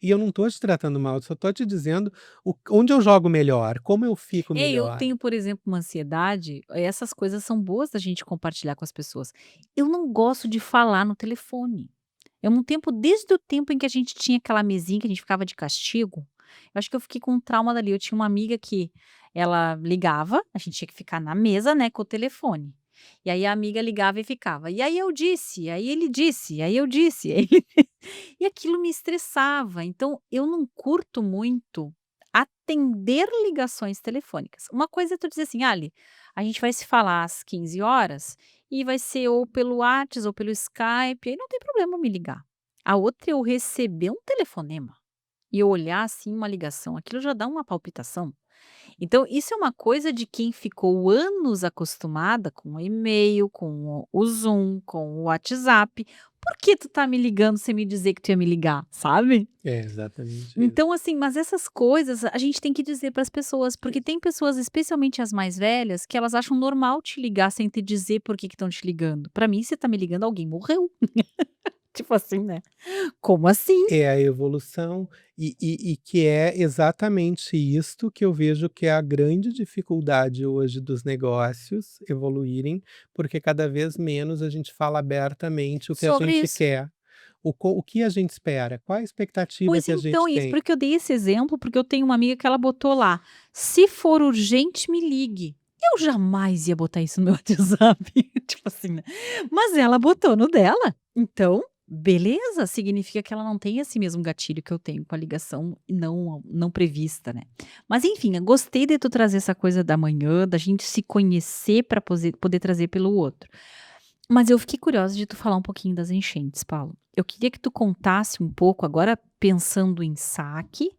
E eu não tô te tratando mal, eu só tô te dizendo onde eu jogo melhor, como eu fico Eu melhor. tenho, por exemplo, uma ansiedade, essas coisas são boas da gente compartilhar com as pessoas. Eu não gosto de falar no telefone. É um tempo desde o tempo em que a gente tinha aquela mesinha que a gente ficava de castigo, eu acho que eu fiquei com um trauma dali. Eu tinha uma amiga que ela ligava, a gente tinha que ficar na mesa, né, com o telefone. E aí a amiga ligava e ficava: "E aí eu disse, aí ele disse, aí eu disse", aí ele e aquilo me estressava. Então eu não curto muito atender ligações telefônicas. Uma coisa é tu dizer assim: "Ali, a gente vai se falar às 15 horas e vai ser ou pelo Whats ou pelo Skype", aí não tem problema me ligar. A outra é eu receber um telefonema e eu olhar, assim, uma ligação, aquilo já dá uma palpitação. Então isso é uma coisa de quem ficou anos acostumada com o e-mail, com o Zoom, com o WhatsApp. Por que tu tá me ligando sem me dizer que tu ia me ligar, sabe? É exatamente isso. Então, assim, mas essas coisas a gente tem que dizer para as pessoas, porque tem pessoas, especialmente as mais velhas, que elas acham normal te ligar sem te dizer por que estão te ligando. Para mim, você tá me ligando, alguém morreu. Tipo assim, né? Como assim? É a evolução, e que é exatamente isto que eu vejo que é a grande dificuldade hoje dos negócios evoluírem, porque cada vez menos a gente fala abertamente o que a Sobre gente isso. quer, o que a gente espera, qual a expectativa Pois que a então, gente isso, tem. porque eu dei esse exemplo, porque eu tenho uma amiga que ela botou lá: "Se for urgente, me ligue". Eu jamais ia botar isso no meu WhatsApp, tipo assim, né. Mas ela botou no dela, então, beleza, significa que ela não tem esse mesmo gatilho que eu tenho com a ligação não prevista, né. Mas enfim, eu gostei de tu trazer essa coisa da manhã, da gente se conhecer para poder trazer pelo outro. Mas eu fiquei curiosa de tu falar um pouquinho das enchentes, Paulo. Eu queria que tu contasse um pouco, agora pensando em saque,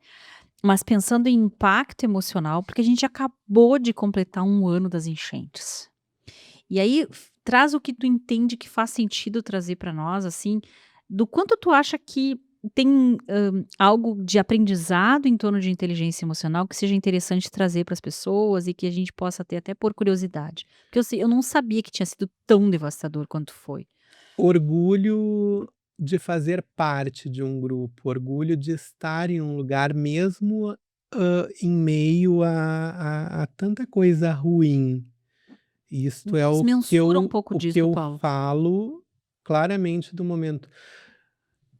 mas pensando em impacto emocional, porque a gente acabou de completar um ano das enchentes. E aí, traz o que tu entende que faz sentido trazer para nós, assim, do quanto tu acha que tem, algo de aprendizado em torno de inteligência emocional que seja interessante trazer para as pessoas e que a gente possa ter até por curiosidade. Porque eu não sabia que tinha sido tão devastador quanto foi. Orgulho de fazer parte de um grupo, orgulho de estar em um lugar mesmo, em meio a tanta coisa ruim. Isto é Desmensura um pouco o que disso, eu Paulo. falo claramente do momento.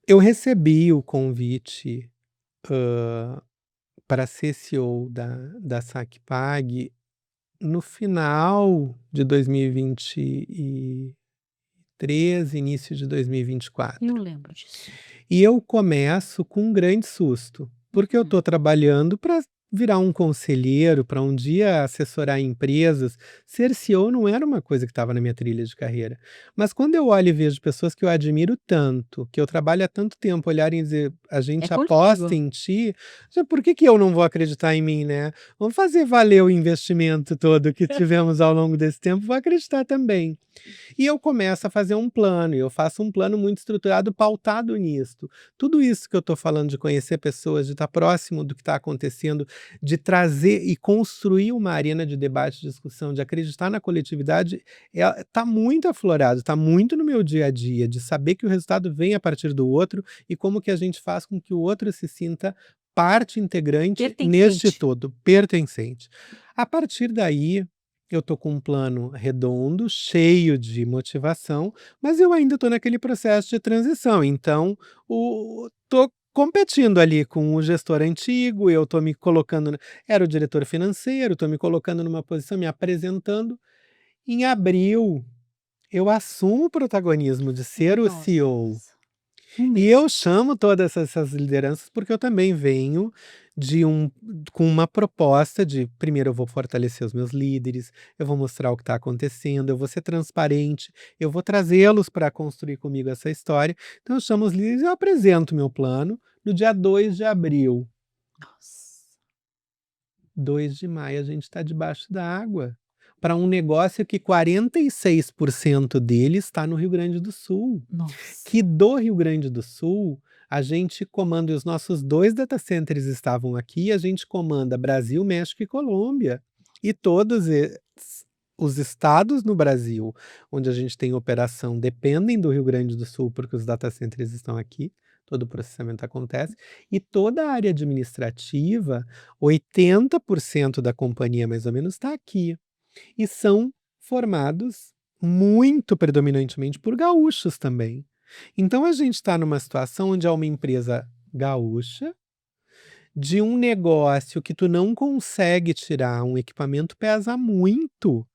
Eu recebi o convite para ser CEO da Sacpag no final de 2023, início de 2024. Eu lembro disso. E eu começo com um grande susto, porque eu Uhum. estou trabalhando para virar um conselheiro, para um dia assessorar empresas. Ser CEO não era uma coisa que estava na minha trilha de carreira. Mas quando eu olho e vejo pessoas que eu admiro tanto, que eu trabalho há tanto tempo, olharem e dizer, a É gente aposta contigo. em ti, já por que eu não vou acreditar em mim, né? Vamos fazer valer o investimento todo que tivemos ao longo desse tempo, vou acreditar também. E eu começo a fazer um plano, e eu faço um plano muito estruturado, pautado nisso. Tudo isso que eu estou falando de conhecer pessoas, de estar próximo do que está acontecendo, de trazer e construir uma arena de debate e discussão, de acreditar na coletividade, está muito aflorado, está muito no meu dia a dia, de saber que o resultado vem a partir do outro e como que a gente faz com que o outro se sinta parte integrante neste Pertencente. todo, pertencente. A partir daí, eu tô com um plano redondo, cheio de motivação, mas eu ainda tô naquele processo de transição, então tô competindo ali com o gestor antigo, eu tô me colocando era o diretor financeiro, tô me colocando numa posição, me apresentando. Em abril, eu assumo o protagonismo de ser o CEO. Nossa, um E mês. eu chamo todas essas lideranças, porque eu também venho com uma proposta de, primeiro eu vou fortalecer os meus líderes, eu vou mostrar o que está acontecendo, eu vou ser transparente, eu vou trazê-los para construir comigo essa história. Então eu chamo os líderes e eu apresento o meu plano no dia 2 de abril. Nossa, 2 de maio a gente está debaixo da água, para um negócio que 46% dele está no Rio Grande do Sul. nossa. Que do Rio Grande do Sul, a gente comanda, e os nossos 2 data centers estavam aqui, a gente comanda Brasil, México e Colômbia. E todos os estados no Brasil onde a gente tem operação dependem do Rio Grande do Sul, porque os data centers estão aqui, todo o processamento acontece, e toda a área administrativa, 80% da companhia mais ou menos está aqui. E são formados muito predominantemente por gaúchos também. Então a gente está numa situação onde é uma empresa gaúcha, de um negócio que tu não consegue tirar, um equipamento pesa muito.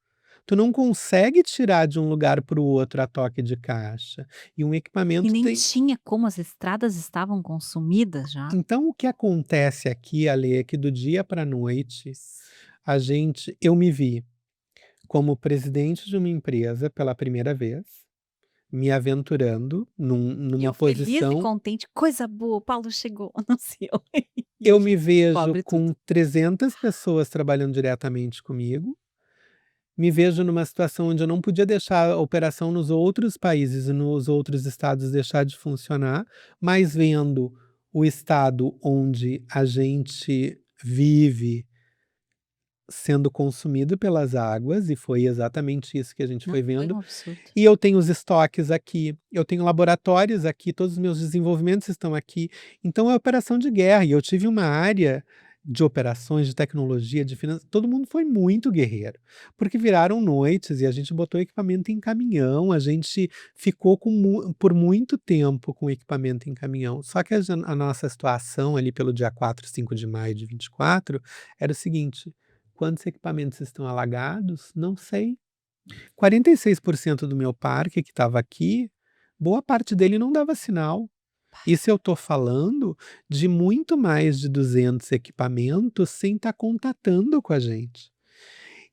Tu não consegue tirar de um lugar para o outro a toque de caixa. E um E equipamento nem tem. tinha como, as estradas estavam consumidas já. Então o que acontece aqui, Ale, é que do dia para a noite, eu me vi como presidente de uma empresa pela primeira vez, me aventurando E numa eu feliz e posição. contente, coisa boa, o Paulo chegou, anunciou. E a Eu me gente vejo descobre tudo. com 300 pessoas trabalhando diretamente comigo, me vejo numa situação onde eu não podia deixar a operação nos outros países e nos outros estados deixar de funcionar, mas vendo o estado onde a gente vive sendo consumido pelas águas, e foi exatamente isso que a gente Não, foi foi vendo. um absurdo. E eu tenho os estoques aqui, eu tenho laboratórios aqui, todos os meus desenvolvimentos estão aqui. Então é operação de guerra. E eu tive uma área de operações, de tecnologia, de finanças, todo mundo foi muito guerreiro, porque viraram noites e a gente botou equipamento em caminhão, a gente ficou por muito tempo com equipamento em caminhão. Só que a nossa situação ali pelo dia 4, 5 de maio de 24 era o seguinte: quantos equipamentos estão alagados? Não sei. 46% do meu parque que estava aqui, boa parte dele não dava sinal. Isso eu estou falando de muito mais de 200 equipamentos sem estar contatando com a gente.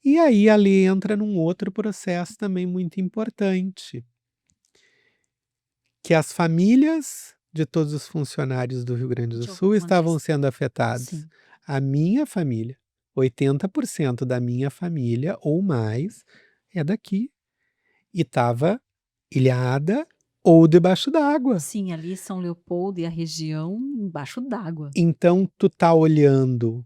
E aí ali entra num outro processo também muito importante, que as famílias de todos os funcionários do Rio Grande do De Sul alguma maneira, estavam sendo afetados. sim. A minha família, 80% da minha família ou mais é daqui. E estava ilhada ou debaixo d'água. Sim, ali São Leopoldo e a região embaixo d'água. Então tu tá olhando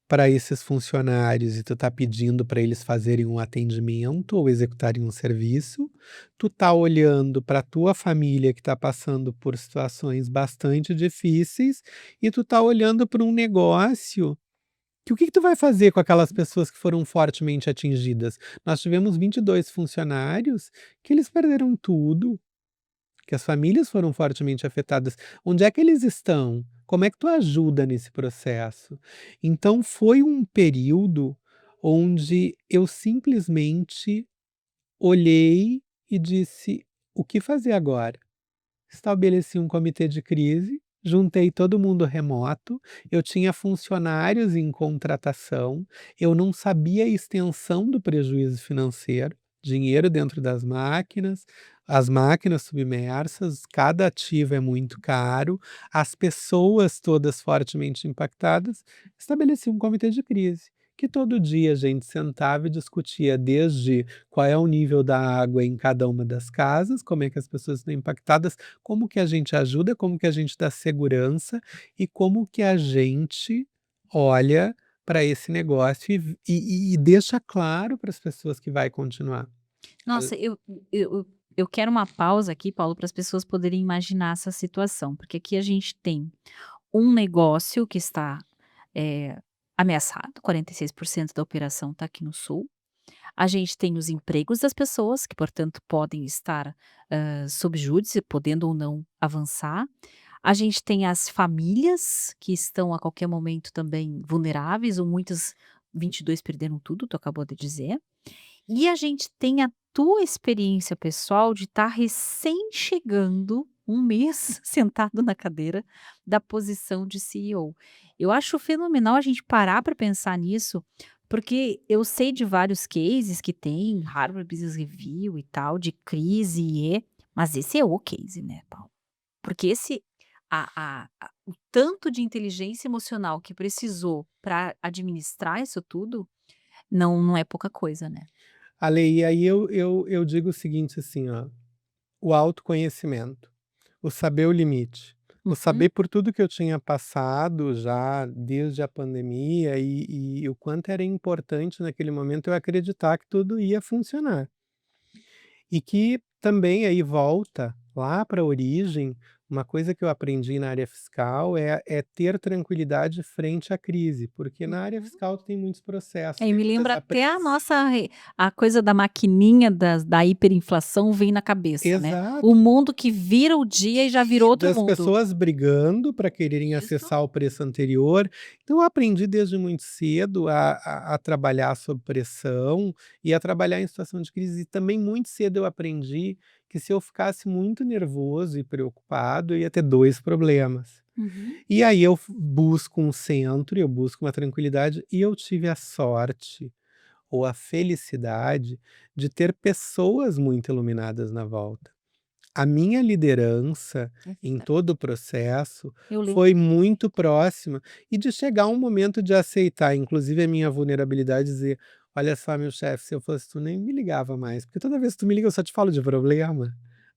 para esses funcionários e tu tá pedindo para eles fazerem um atendimento ou executarem um serviço, tu tá olhando para tua família que está passando por situações bastante difíceis e tu tá olhando para um negócio que o que que tu vai fazer com aquelas pessoas que foram fortemente atingidas? Nós tivemos 22 funcionários que eles perderam tudo. Que as famílias foram fortemente afetadas. Onde é que eles estão? Como é que tu ajuda nesse processo? Então foi um período onde eu simplesmente olhei e disse: "O que fazer agora?". Estabeleci um comitê de crise, juntei todo mundo remoto, eu tinha funcionários em contratação, eu não sabia a extensão do prejuízo financeiro, dinheiro dentro das máquinas, as máquinas submersas, cada ativo é muito caro, as pessoas todas fortemente impactadas. Estabeleci um comitê de crise, que todo dia a gente sentava e discutia desde qual é o nível da água em cada uma das casas, como é que as pessoas estão impactadas, como que a gente ajuda, como que a gente dá segurança e como que a gente olha para esse negócio e deixa claro para as pessoas que vai continuar. Al Nossa, eu eu quero uma pausa aqui, Paulo, para as pessoas poderem imaginar essa situação, porque aqui a gente tem um negócio que está, ameaçado, 46% da operação está aqui no sul. A gente tem os empregos das pessoas, que portanto podem estar, sob júdice, podendo ou não avançar. A gente tem as famílias que estão a qualquer momento também vulneráveis, ou muitas 22 perderam tudo, tu acabou de dizer. E a gente tem a tua experiência pessoal de estar recém chegando, um mês sentado na cadeira da posição de CEO. Eu acho fenomenal a gente parar para pensar nisso, porque eu sei de vários cases que tem, Harvard Business Review e tal, de crise mas esse é o case, né, Paulo? Porque esse o tanto de inteligência emocional que precisou para administrar isso tudo, não é pouca coisa, né? Ale, e aí eu digo o seguinte assim, ó, o autoconhecimento, o saber o limite, o Uhum. saber por tudo que eu tinha passado já desde a pandemia e o quanto era importante naquele momento eu acreditar que tudo ia funcionar. E que também aí volta lá para a origem, uma coisa que eu aprendi na área fiscal é ter tranquilidade frente à crise, porque na área Uhum. fiscal tu tem muitos processos, Aí tem me muitas lembra até a apreensões. nossa a coisa da maquininha da hiperinflação vem na cabeça, né. O Exato. mundo que vira o dia e já virou E outro das mundo. pessoas brigando para quererem Isso. acessar o preço anterior. Então eu aprendi desde muito cedo a trabalhar sob pressão e a trabalhar em situação de crise. E também muito cedo eu aprendi que se eu ficasse muito nervoso e preocupado, eu ia ter 2 problemas. Uhum. E aí eu busco um centro, eu busco uma tranquilidade e eu tive a sorte ou a felicidade de ter pessoas muito iluminadas na volta. A minha liderança É em verdade. todo o processo Eu lembro. foi muito próxima e de chegar um momento de aceitar, inclusive a minha vulnerabilidade, e dizer: "Olha só, meu chefe, se eu fosse tu nem me ligava mais, porque toda vez que tu me liga eu só te falo de problema".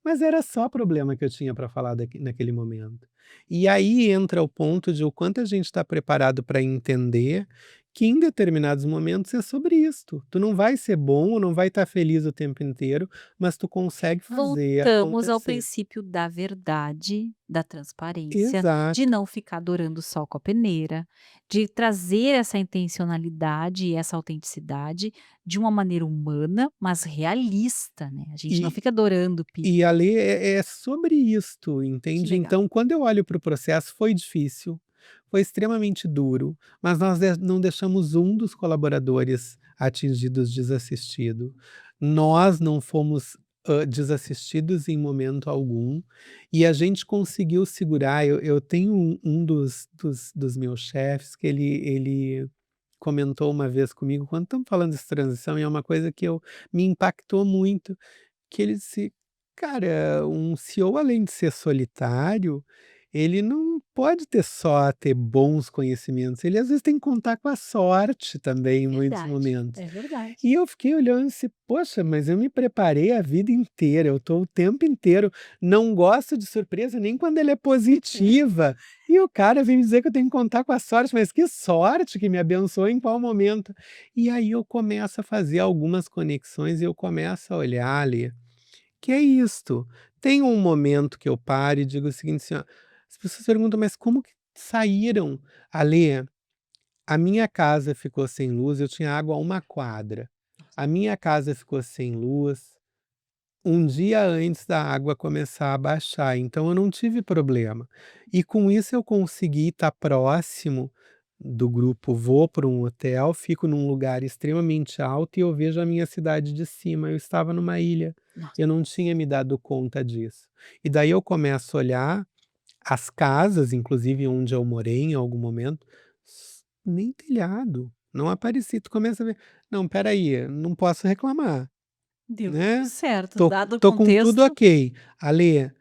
Mas era só problema que eu tinha para falar naquele momento. E aí entra o ponto de o quanto a gente está preparado para entender que em determinados momentos é sobre isto. Tu não vai ser bom ou não vai estar feliz o tempo inteiro, mas tu consegue fazer Voltamos ao acontecer. princípio da verdade, da transparência, de Exato. não ficar adorando sol com a peneira, de trazer essa intencionalidade e essa autenticidade de uma maneira humana, mas realista, né. A gente não E fica adorando pi e a lei é sobre isto, que entende. legal. Então quando eu olho para o processo foi difícil, foi extremamente duro, mas nós não deixamos um dos colaboradores atingidos desassistido. Nós não fomos, desassistidos em momento algum, e a gente conseguiu segurar. Eu tenho um dos meus chefes que ele comentou uma vez comigo, quando estamos falando de transição, e é uma coisa que eu me impactou muito, que ele disse: "Cara, um CEO além de ser solitário, ele não pode ter bons conhecimentos, ele às vezes tem que contar com a sorte também em muitos Verdade, momentos". é verdade. E eu fiquei olhando e disse: "Poxa, mas eu me preparei a vida inteira, eu estou o tempo inteiro, não gosto de surpresa nem quando ela é positiva, e o cara vem me dizer que eu tenho que contar com a sorte, mas que sorte que me abençoou em qual momento?". E aí eu começo a fazer algumas conexões e eu começo a olhar ali, que é isto, tem um momento que eu paro e digo o seguinte assim, ó, as pessoas perguntam: "Mas como que saíram?". "Alê, a minha casa ficou sem luz, eu tinha água a 1 quadra. A minha casa ficou sem luz, um dia antes da água começar a baixar, então eu não tive problema. E com isso eu consegui estar próximo do grupo, vou para um hotel, fico num lugar extremamente alto e eu vejo a minha cidade de cima, eu estava numa ilha, Nossa. eu não tinha me dado conta disso. E daí eu começo a olhar as casas, inclusive onde eu morei em algum momento, nem telhado, não aparecia, tu começa a ver, não, espera aí, não posso reclamar. Deu tudo Né, certo, tô dado o tô com tudo contexto. ok. Ali,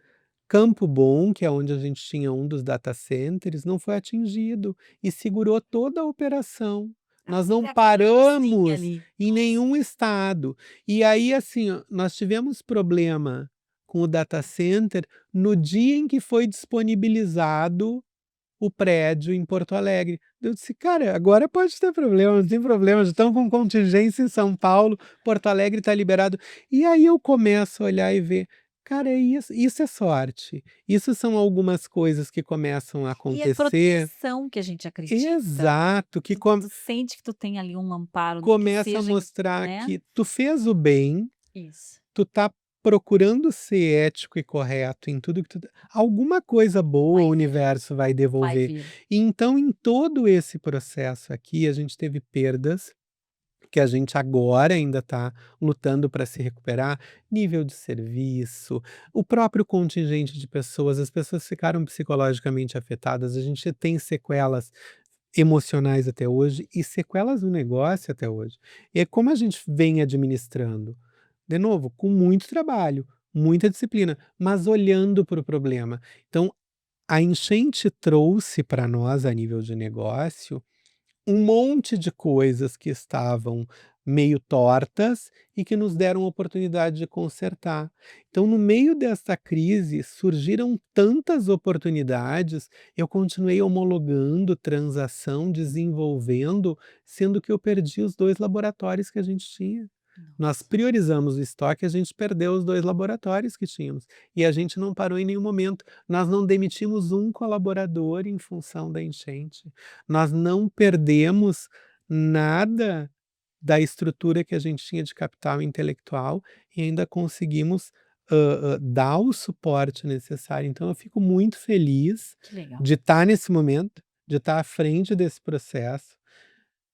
Campo Bom, que é onde a gente tinha um dos data centers, não foi atingido e segurou toda a operação. Nós não Ainda aquela luzinha paramos ali. em nenhum estado. E aí, assim, ó, nós tivemos problema com o data center no dia em que foi disponibilizado o prédio em Porto Alegre. Eu disse: "Cara, agora pode ter problema, não tem problema, já estamos com contingência em São Paulo, Porto Alegre está liberado". E aí eu começo a olhar e ver, cara, é isso é sorte. Isso são algumas coisas que começam a E é acontecer, proteção que a gente acredita. exato, que Tu sente que tu tem ali um amparo, nem que começa a seja em, mostrar né. que tu fez o bem, Isso, tu tá procurando ser ético e correto em tudo que tu alguma coisa boa vai o vir, universo vai vai devolver. vir. E então em todo esse processo aqui, a gente teve perdas, que a gente agora ainda está lutando para se recuperar, nível de serviço, o próprio contingente de pessoas, as pessoas ficaram psicologicamente afetadas, a gente tem sequelas emocionais até hoje e sequelas no negócio até hoje. E é como a gente vem administrando? De novo, com muito trabalho, muita disciplina, mas olhando para o problema. Então, a enchente trouxe para nós, a nível de negócio, um monte de coisas que estavam meio tortas e que nos deram oportunidade de consertar. Então, no meio dessa crise, surgiram tantas oportunidades, eu continuei homologando transação, desenvolvendo, sendo que eu perdi os 2 laboratórios que a gente tinha. Nós Nossa. priorizamos o estoque, a gente perdeu os 2 laboratórios que tínhamos, e a gente não parou em nenhum momento. Nós não demitimos um colaborador em função da enchente. Nós não perdemos nada da estrutura que a gente tinha de capital intelectual e ainda conseguimos, dar o suporte necessário. Então eu fico muito feliz Que legal. de estar nesse momento, de estar à frente desse processo.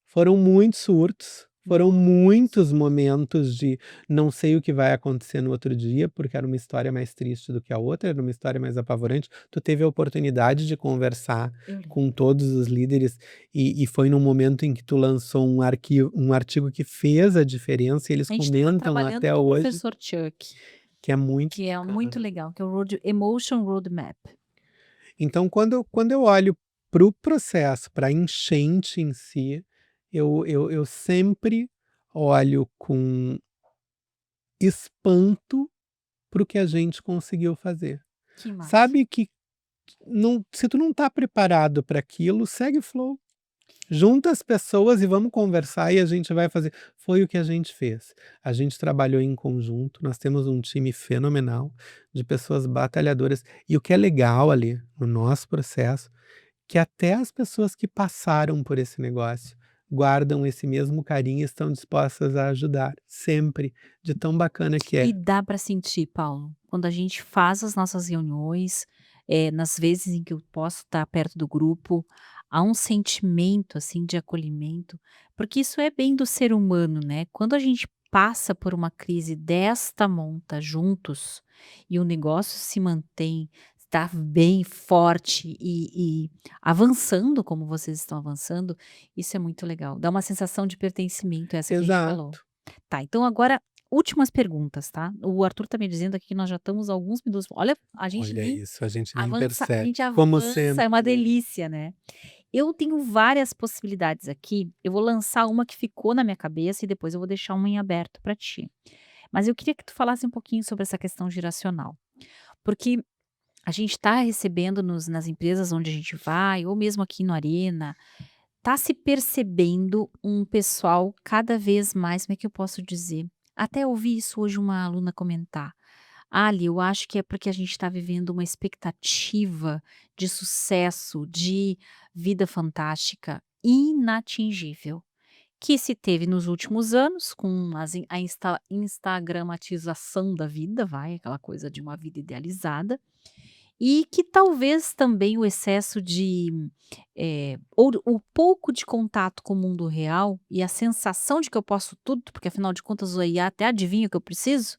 Foram muitos surtos, foram Nossa. muitos momentos de não sei o que vai acontecer no outro dia, porque era uma história mais triste do que a outra, era uma história mais apavorante. Tu teve a oportunidade de conversar Eu lembro. com todos os líderes e foi num momento em que tu lançou um artigo que fez a diferença e eles A gente estava comentam trabalhando até com o hoje, professor Chuck, que é muito que é muito bacana. legal, que é o Emotion Roadmap. Então quando eu olho para o processo, para a enchente em si, eu sempre olho com espanto para o que a gente conseguiu fazer. Que massa. Sabe que não, se tu não tá preparado para aquilo, segue o flow. Junta as pessoas e vamos conversar e a gente vai fazer. Foi o que a gente fez. A gente trabalhou em conjunto, nós temos um time fenomenal de pessoas batalhadoras. E o que é legal ali no nosso processo, que até as pessoas que passaram por esse negócio guardam esse mesmo carinho e estão dispostas a ajudar, sempre, de tão bacana que E é. dá para sentir, Paulo, quando a gente faz as nossas reuniões, nas vezes em que eu posso estar perto do grupo, há um sentimento, assim, de acolhimento, porque isso é bem do ser humano, né. Quando a gente passa por uma crise desta monta juntos, e o negócio se mantém, está bem forte e avançando como vocês estão avançando, isso é muito legal. Dá uma sensação de pertencimento, essa que a gente falou. Exato. Tá, então agora últimas perguntas, tá. O Arthur tá me dizendo aqui que nós já estamos há alguns minutos, olha, a gente Olha nem isso, a gente nem avança, a percebe, gente como avança, é sempre. uma delícia, né. Eu tenho várias possibilidades aqui, eu vou lançar uma que ficou na minha cabeça e depois eu vou deixar uma em aberto para ti. Mas eu queria que tu falasse um pouquinho sobre essa questão geracional, porque a gente está recebendo nas empresas onde a gente vai, ou mesmo aqui no Arena, tá se percebendo um pessoal cada vez mais, como é que eu posso dizer? Até ouvi isso hoje uma aluna comentar. Ali, eu acho que é porque a gente está vivendo uma expectativa de sucesso, de vida fantástica, inatingível. que se teve nos últimos anos com a instagramatização da vida, vai, aquela coisa de uma vida idealizada, e que talvez também o excesso de, ou o pouco de contato com o mundo real e a sensação de que eu posso tudo, porque afinal de contas o IA até adivinha o que eu preciso,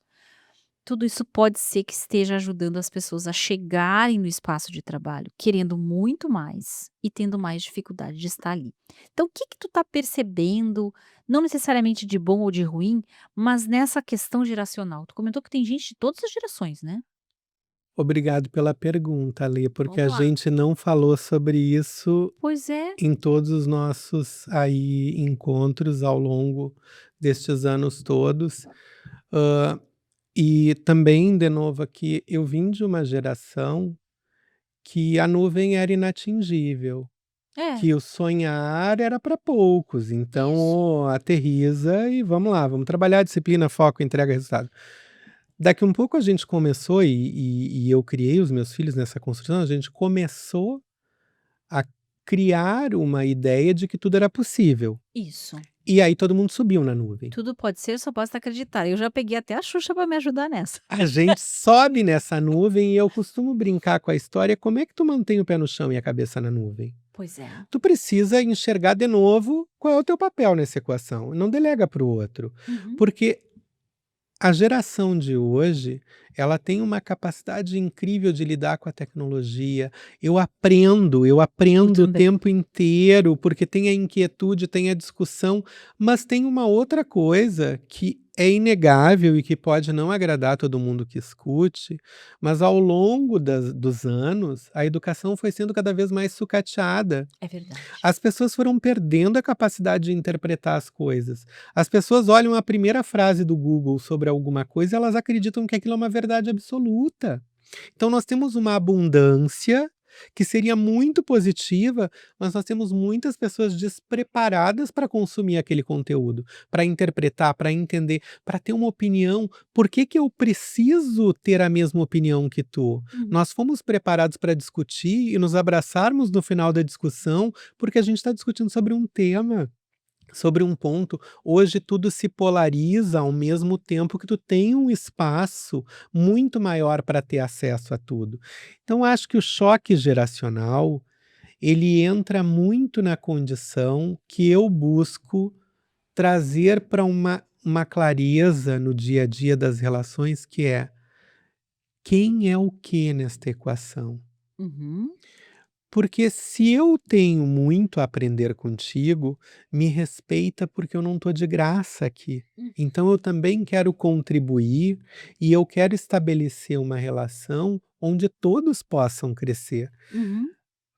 tudo isso pode ser que esteja ajudando as pessoas a chegarem no espaço de trabalho querendo muito mais e tendo mais dificuldade de estar ali. Então o que que tu tá percebendo, não necessariamente de bom ou de ruim, mas nessa questão geracional? Tu comentou que tem gente de todas as gerações, né? Obrigado pela pergunta, Lê, porque a Vamos lá. gente não falou sobre isso Pois é. em todos os nossos aí encontros ao longo destes anos todos. Hã, e também, de novo aqui, eu vim de uma geração que a nuvem era inatingível, É, que o sonhar era para poucos, então, isso. aterriza e vamos lá, vamos trabalhar disciplina, foco, entrega, resultado. Daqui um pouco a gente começou e eu criei os meus filhos nessa construção, a gente começou a criar uma ideia de que tudo era possível. Isso. E aí todo mundo subiu na nuvem. Tudo pode ser, só basta acreditar. Eu já peguei até a Xuxa para me ajudar nessa. A gente sobe nessa nuvem e eu costumo brincar com a história, como é que tu mantém o pé no chão e a cabeça na nuvem? Pois é. Tu precisa enxergar de novo qual é o teu papel nessa equação, não delega para o outro. Uhum. Porque a geração de hoje, ela tem uma capacidade incrível de lidar com a tecnologia. Eu Eu aprendo o também. tempo inteiro, porque tem a inquietude, tem a discussão, mas tem uma outra coisa que é inegável e que pode não agradar todo mundo que escute, mas ao longo dos anos, a educação foi sendo cada vez mais sucateada. É verdade. As pessoas foram perdendo a capacidade de interpretar as coisas. As pessoas olham a primeira frase do Google sobre alguma coisa, elas acreditam que aquilo é uma verdade absoluta. Então nós temos uma abundância que seria muito positiva, mas nós temos muitas pessoas despreparadas para consumir aquele conteúdo, para interpretar, para entender, para ter uma opinião. Por que que eu preciso ter a mesma opinião que tu? Hum. Nós fomos preparados para discutir e nos abraçarmos no final da discussão, porque a gente está discutindo sobre um tema. Sobre um ponto, hoje tudo se polariza ao mesmo tempo que tu tem um espaço muito maior para ter acesso a tudo. Então acho que o choque geracional, ele entra muito na condição que eu busco trazer para uma clareza no dia a dia das relações, que é: quem é o que nesta equação? Uhum. Porque se eu tenho muito a aprender contigo, me respeita porque eu não estou de graça aqui. Hum. Então eu também quero contribuir e eu quero estabelecer uma relação onde todos possam crescer. Uhum.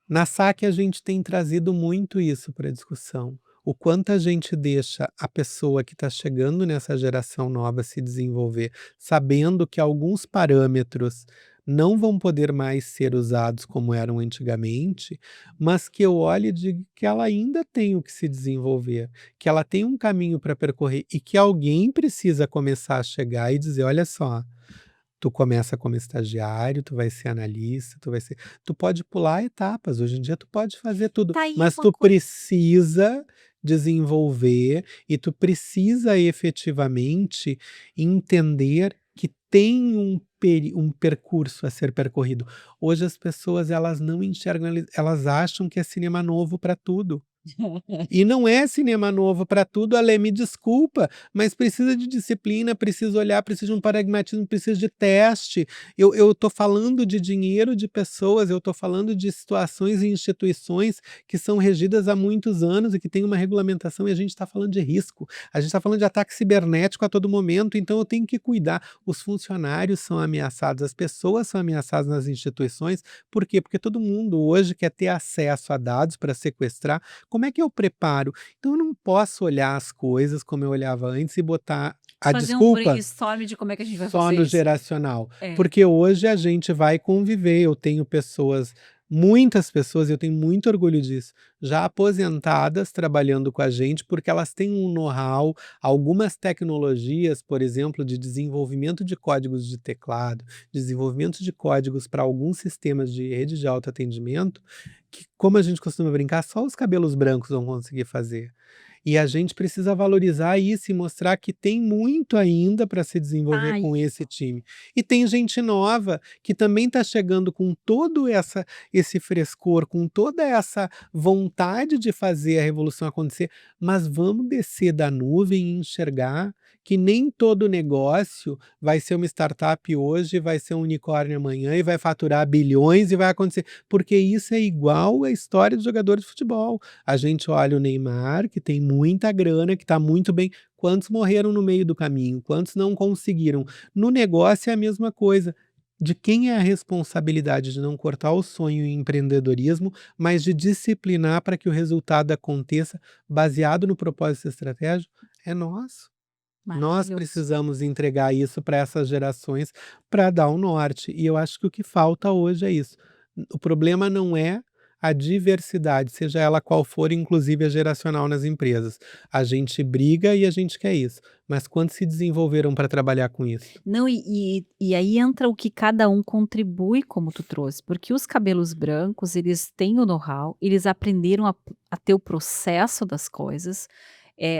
Na SAC a gente tem trazido muito isso para a discussão. O quanto a gente deixa a pessoa que está chegando nessa geração nova se desenvolver, sabendo que alguns parâmetros não vão poder mais ser usados como eram antigamente, mas que eu olhe e diga que ela ainda tem o que se desenvolver, que ela tem um caminho para percorrer e que alguém precisa começar a chegar e dizer: olha só, tu começa como estagiário, tu vai ser analista, tu pode pular etapas, hoje em dia tu pode fazer tudo, Tá aí mas uma tu coisa. precisa desenvolver e tu precisa efetivamente entender que tem um percurso a ser percorrido. Hoje as pessoas elas não enxergam, elas acham que é cinema novo para tudo. E não é cinema novo para tudo, Ale, me desculpa, mas precisa de disciplina, precisa olhar, precisa de um pragmatismo, precisa de teste. Eu tô falando de dinheiro de pessoas, eu tô falando de situações e instituições que são regidas há muitos anos e que têm uma regulamentação, e a gente está falando de risco. A gente está falando de ataque cibernético a todo momento, então eu tenho que cuidar. Os funcionários são ameaçados, as pessoas são ameaçadas nas instituições. Por quê? Porque todo mundo hoje quer ter acesso a dados para sequestrar. Como é que eu preparo? Então eu não posso olhar as coisas como eu olhava antes e botar a Fazer um desculpa brainstorm de como é que a gente vai só fazer no isso. geracional, É. porque hoje a gente vai conviver. Eu tenho pessoas, muitas pessoas, eu tenho muito orgulho disso, já aposentadas trabalhando com a gente, porque elas têm um know-how, algumas tecnologias, por exemplo, de desenvolvimento de códigos de teclado, desenvolvimento de códigos para alguns sistemas de rede de autoatendimento, que, como a gente costuma brincar, só os cabelos brancos vão conseguir fazer. E a gente precisa valorizar isso e mostrar que tem muito ainda para se desenvolver Ai, com esse time. E tem gente nova que também está chegando com todo esse frescor, com toda essa vontade de fazer a revolução acontecer, mas vamos descer da nuvem e enxergar que nem todo negócio vai ser uma startup hoje, vai ser um unicórnio amanhã e vai faturar bilhões e vai acontecer, porque isso é igual à história dos jogadores de futebol. A gente olha o Neymar, que tem muita grana, que está muito bem. Quantos morreram no meio do caminho? Quantos não conseguiram? No negócio é a mesma coisa. De quem é a responsabilidade de não cortar o sonho em empreendedorismo, mas de disciplinar para que o resultado aconteça baseado no propósito estratégico? É nosso. Nós maravilhoso. precisamos entregar isso para essas gerações para dar um norte. E eu acho que o que falta hoje é isso. O problema não é a diversidade, seja ela qual for, inclusive a geracional nas empresas. A gente briga e a gente quer isso. Mas quantos se desenvolveram para trabalhar com isso? Não, e aí entra o que cada um contribui, como tu trouxe, porque os cabelos brancos, eles têm o know-how, eles aprenderam a ter o processo das coisas,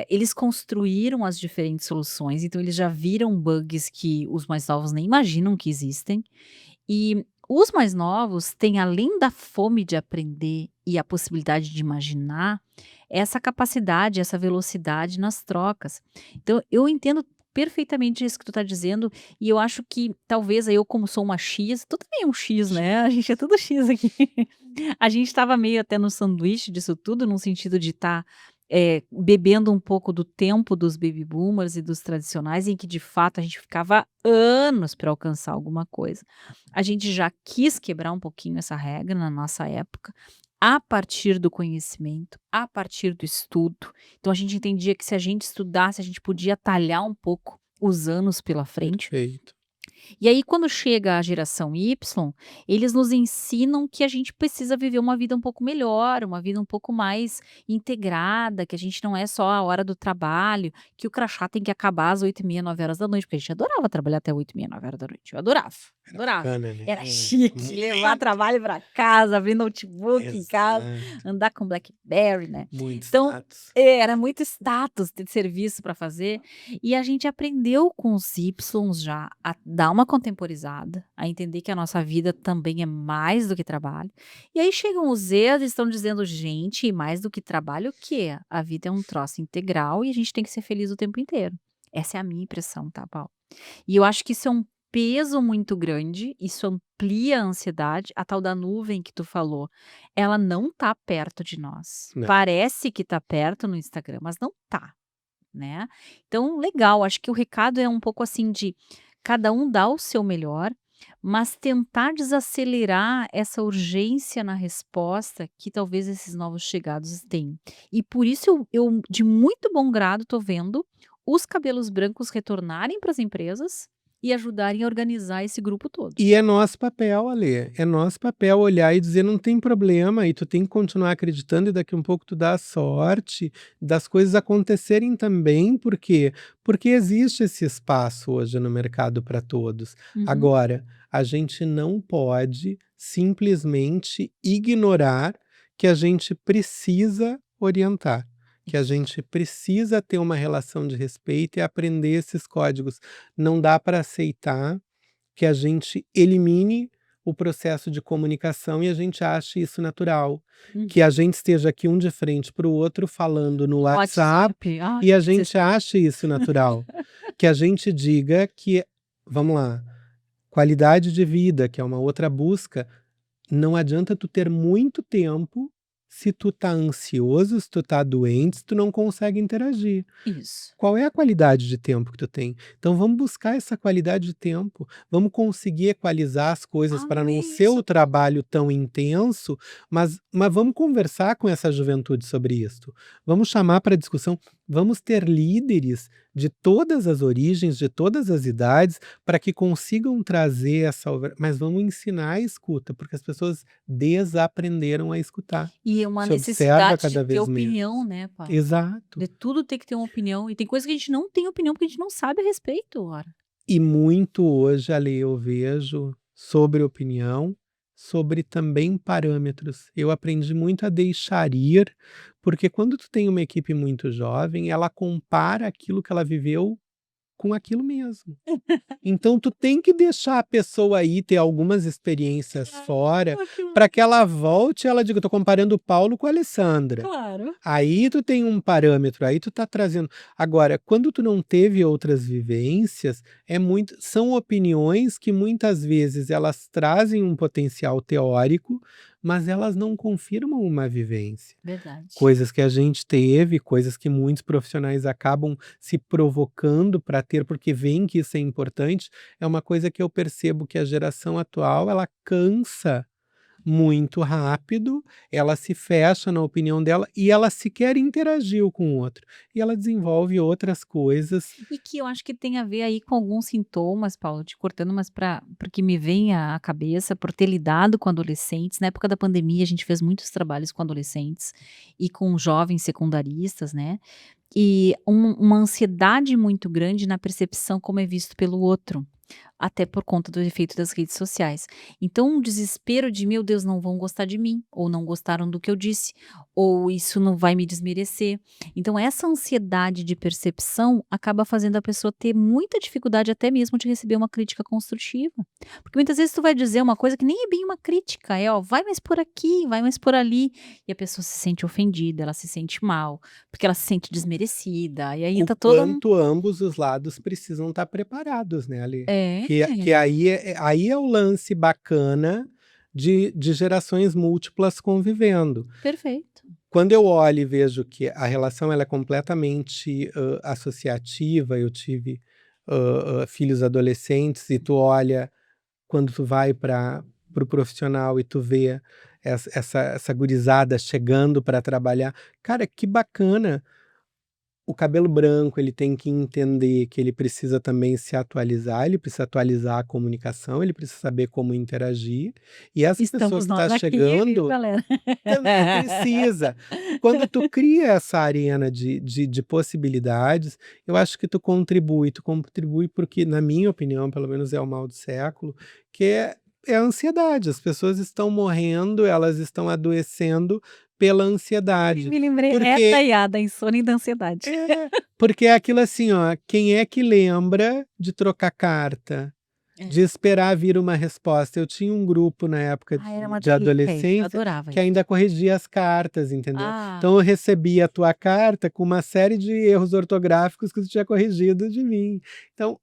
eles construíram as diferentes soluções, então eles já viram bugs que os mais novos nem imaginam que existem. E os mais novos têm, além da fome de aprender e a possibilidade de imaginar, essa capacidade, essa velocidade nas trocas. Então, eu entendo perfeitamente isso que tu tá dizendo, e eu acho que talvez eu, como sou uma X, tu também é um X, né? A gente é tudo X aqui. A gente estava meio até no sanduíche disso tudo, no sentido de estar bebendo um pouco do tempo dos baby boomers e dos tradicionais, em que de fato a gente ficava anos para alcançar alguma coisa. A gente já quis quebrar um pouquinho essa regra na nossa época, a partir do conhecimento, a partir do estudo. Então a gente entendia que se a gente estudasse, a gente podia talhar um pouco os anos pela frente. Perfeito. E aí, quando chega a geração Y, eles nos ensinam que a gente precisa viver uma vida um pouco melhor, uma vida um pouco mais integrada, que a gente não é só a hora do trabalho, que o crachá tem que acabar às 8h30, 9h, porque a gente adorava trabalhar até 8h30, 9h. Eu adorava, Era adorava. bacana, né? Era chique, Muito. levar trabalho para casa, abrir notebook em casa, Exato. andar com BlackBerry, né? Muito Então, status. era muito status ter serviço para fazer. E a gente aprendeu com os Ys já a dar uma contemporizada, a entender que a nossa vida também é mais do que trabalho. E aí chegam os Zs e estão dizendo: "Gente, mais do que trabalho o quê? A vida é um troço integral e a gente tem que ser feliz o tempo inteiro". Essa é a minha impressão, tá, Paulo? E eu acho que isso é um peso muito grande, isso amplia a ansiedade, a tal da nuvem que tu falou, ela não tá perto de nós. Não. Parece que tá perto no Instagram, mas não tá, né. Então legal, acho que o recado é um pouco assim de cada um dar o seu melhor, mas tentar desacelerar essa urgência na resposta que talvez esses novos chegados têm. E por isso eu de muito bom grado tô vendo os cabelos brancos retornarem para as empresas e ajudarem a organizar esse grupo todo. E é nosso papel, Alê, é nosso papel olhar e dizer: "Não tem problema", e tu tem que continuar acreditando e daqui um pouco tu dá a sorte das coisas acontecerem também, por quê? Porque existe esse espaço hoje no mercado para todos. Uhum. Agora, a gente não pode simplesmente ignorar que a gente precisa orientar, que a Isso. gente precisa ter uma relação de respeito e aprender esses códigos. Não dá para aceitar que a gente elimine o processo de comunicação e a gente ache isso natural. Uhum. Que a gente esteja aqui um de frente para o outro falando no WhatsApp WhatsApp, ai, e a que gente desespero. ache isso natural. Que a gente diga que, vamos lá, qualidade de vida, que é uma outra busca, não adianta tu ter muito tempo se tu tá ansioso, se tu tá doente, se tu não consegue interagir. Isso. Qual é a qualidade de tempo que tu tem? Então vamos buscar essa qualidade de tempo, vamos conseguir equalizar as coisas para não Amei ser isso. o trabalho tão intenso, mas vamos conversar com essa juventude sobre isso. Vamos chamar para discussão, vamos ter líderes de todas as origens, de todas as idades, para que consigam trazer mas vamos ensinar a escuta, porque as pessoas desaprenderam a escutar. E é uma Se observa necessidade de cada ter vez opinião, menos. né, Paulo? Exato. De tudo ter que ter uma opinião, e tem coisa que a gente não tem opinião, porque a gente não sabe a respeito, ora. E muito hoje, ali, eu vejo sobre opinião, sobre também parâmetros. Eu aprendi muito a deixar ir, Porque quando tu tem uma equipe muito jovem, ela compara aquilo que ela viveu com aquilo mesmo. Então tu tem que deixar a pessoa aí ter algumas experiências fora, Ah, que para que ela volte e ela diga: "Eu tô comparando o Paulo com a Alessandra". claro. Aí tu tem um parâmetro, aí tu tá trazendo. Agora, quando tu não teve outras vivências, são opiniões que muitas vezes elas trazem um potencial teórico, mas elas não confirmam uma vivência. Verdade. Coisas que a gente teve, coisas que muitos profissionais acabam se provocando para ter, porque veem que isso é importante, é uma coisa que eu percebo que a geração atual, ela cansa muito rápido, ela se fecha na opinião dela e ela sequer interagiu com o outro. E ela desenvolve outras coisas. E que eu acho que tem a ver aí com alguns sintomas, Paulo, te cortando, mas porque me vem à cabeça, por ter lidado com adolescentes. Na época da pandemia, a gente fez muitos trabalhos com adolescentes e com jovens secundaristas, né? E uma ansiedade muito grande na percepção como é visto pelo outro. Até por conta do efeito das redes sociais. Então, um desespero de: "Meu Deus, não vão gostar de mim", ou "Não gostaram do que eu disse", ou "Isso não vai me desmerecer". Então essa ansiedade de percepção acaba fazendo a pessoa ter muita dificuldade até mesmo de receber uma crítica construtiva. Porque muitas vezes tu vai dizer uma coisa que nem é bem uma crítica, é: "Ó, vai mais por aqui, vai mais por ali", e a pessoa se sente ofendida, ela se sente mal, porque ela se sente desmerecida, e aí O entra todo um quanto ambos os lados precisam estar preparados, né, ali. é, Que aí é o lance bacana de gerações múltiplas convivendo. perfeito. Quando eu olho e vejo que a relação ela é completamente, associativa, eu tive, filhos adolescentes e tu olha quando tu vai para o profissional e tu vê essa gurizada chegando para trabalhar, cara, que bacana. O cabelo branco, ele tem que entender que ele precisa também se atualizar, ele precisa atualizar a comunicação, ele precisa saber como interagir, e essa pessoa Estamos que nós está aqui, viu, chegando galera? também precisa. Quando tu cria essa arena de possibilidades, eu acho que tu contribui porque, na minha opinião, pelo menos é o mal do século, que é a ansiedade. As pessoas estão morrendo, elas estão adoecendo pela ansiedade. Me lembrei Porque da insônia e da ansiedade. é, porque é aquilo assim, ó, quem é que lembra de trocar carta? É. De esperar vir uma resposta. Eu tinha um grupo na época Ah, era uma de delícia isso, eu adolescência, adorava que isso. ainda corrigia as cartas, entendeu. Ah, Então eu recebia a tua carta com uma série de erros ortográficos que tu tinha corrigido de mim. Então,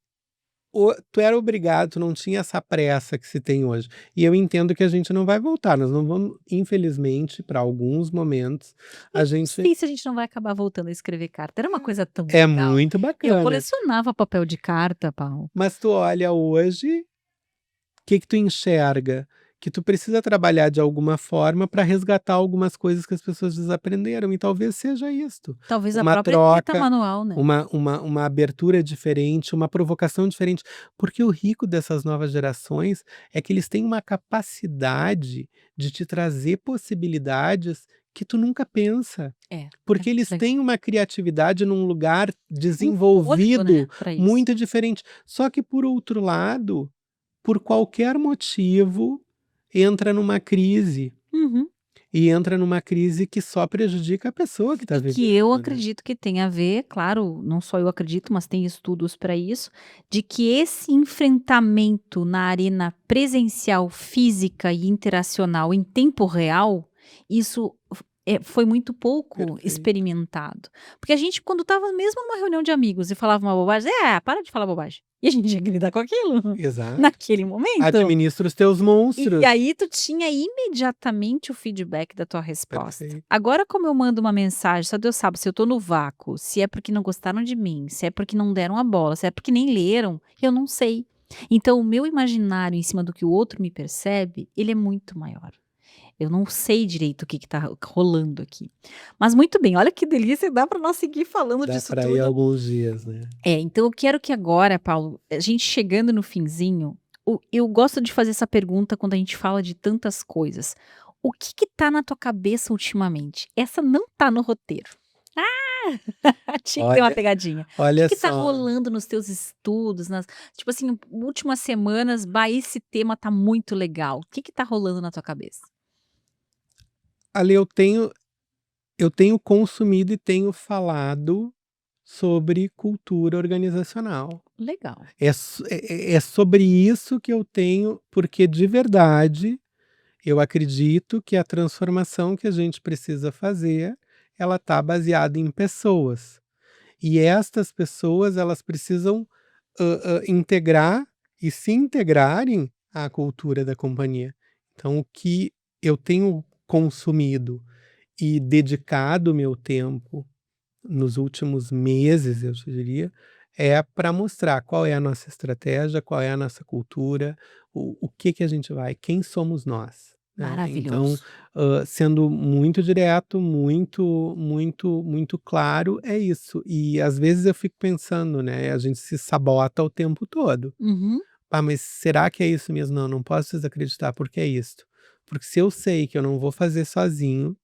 tu era obrigado, tu não tinha essa pressa que se tem hoje. E eu entendo que a gente não vai voltar, nós não vamos infelizmente, para alguns momentos, eu a não gente sei se a gente não vai acabar voltando a escrever carta, era uma coisa tão é legal. muito Eu bacana. colecionava papel de carta, Paulo. Mas tu olha hoje, que tu enxerga? Que tu precisa trabalhar de alguma forma para resgatar algumas coisas que as pessoas desaprenderam e talvez seja isto, Talvez a uma própria escrita troca, manual, né. uma abertura diferente, uma provocação diferente, porque o rico dessas novas gerações é que eles têm uma capacidade de te trazer possibilidades que tu nunca pensa, É porque muito eles legal. têm uma criatividade num lugar Um fôlego, desenvolvido né, pra isso. muito diferente. Só que por outro lado, por qualquer motivo, entra numa crise, Uhum. e entra numa crise que só prejudica a pessoa que está E que eu vivendo, né. acredito que tem a ver, claro, não só eu acredito, mas tem estudos para isso, de que esse enfrentamento na arena presencial, física e interacional em tempo real, isso foi muito pouco Perfeito. experimentado. Porque a gente, quando estava mesmo numa reunião de amigos e falava uma bobagem, para de falar bobagem. E a gente tinha que lidar com aquilo Exato. naquele momento. Administra os teus E monstros. aí tu tinha imediatamente o feedback da tua resposta. Perfeito. Agora, como eu mando uma mensagem, só Deus sabe se eu tô no vácuo, se é porque não gostaram de mim, se é porque não deram a bola, se é porque nem leram, eu não sei. Então o meu imaginário em cima do que o outro me percebe, ele é muito maior. Eu não sei direito o que que tá rolando aqui. Mas muito bem, olha que delícia, dá para nós seguir falando Dá disso para ir tudo. alguns dias, né. Então eu quero que agora, Paulo, a gente chegando no finzinho, eu gosto de fazer essa pergunta quando a gente fala de tantas coisas. O que que tá na tua cabeça ultimamente? Essa não tá no roteiro. Tinha que ter uma Olha pegadinha. O que olha que tá só, rolando nos teus estudos, nas tipo assim, últimas semanas, "Bah, esse tema tá muito legal". O que que tá rolando na tua cabeça? ali eu tenho eu tenho consumido e tenho falado sobre cultura organizacional. Legal. É sobre isso que eu tenho, porque de verdade eu acredito que a transformação que a gente precisa fazer, ela está baseada em pessoas. E estas pessoas, elas precisam integrar e se integrarem à cultura da companhia. Então, o que eu tenho consumido e dedicado meu tempo nos últimos meses, eu te diria, é para mostrar qual é a nossa estratégia, qual é a nossa cultura, o que que a gente vai, quem somos nós, né. Então, Maravilhoso. sendo muito direto, muito claro, é isso. E às vezes eu fico pensando, né, a gente se sabota o tempo todo. Uhum. "Ah, mas será que é isso mesmo? Não, não posso desacreditar, porque é isto. Porque se eu sei que eu não vou fazer sozinho,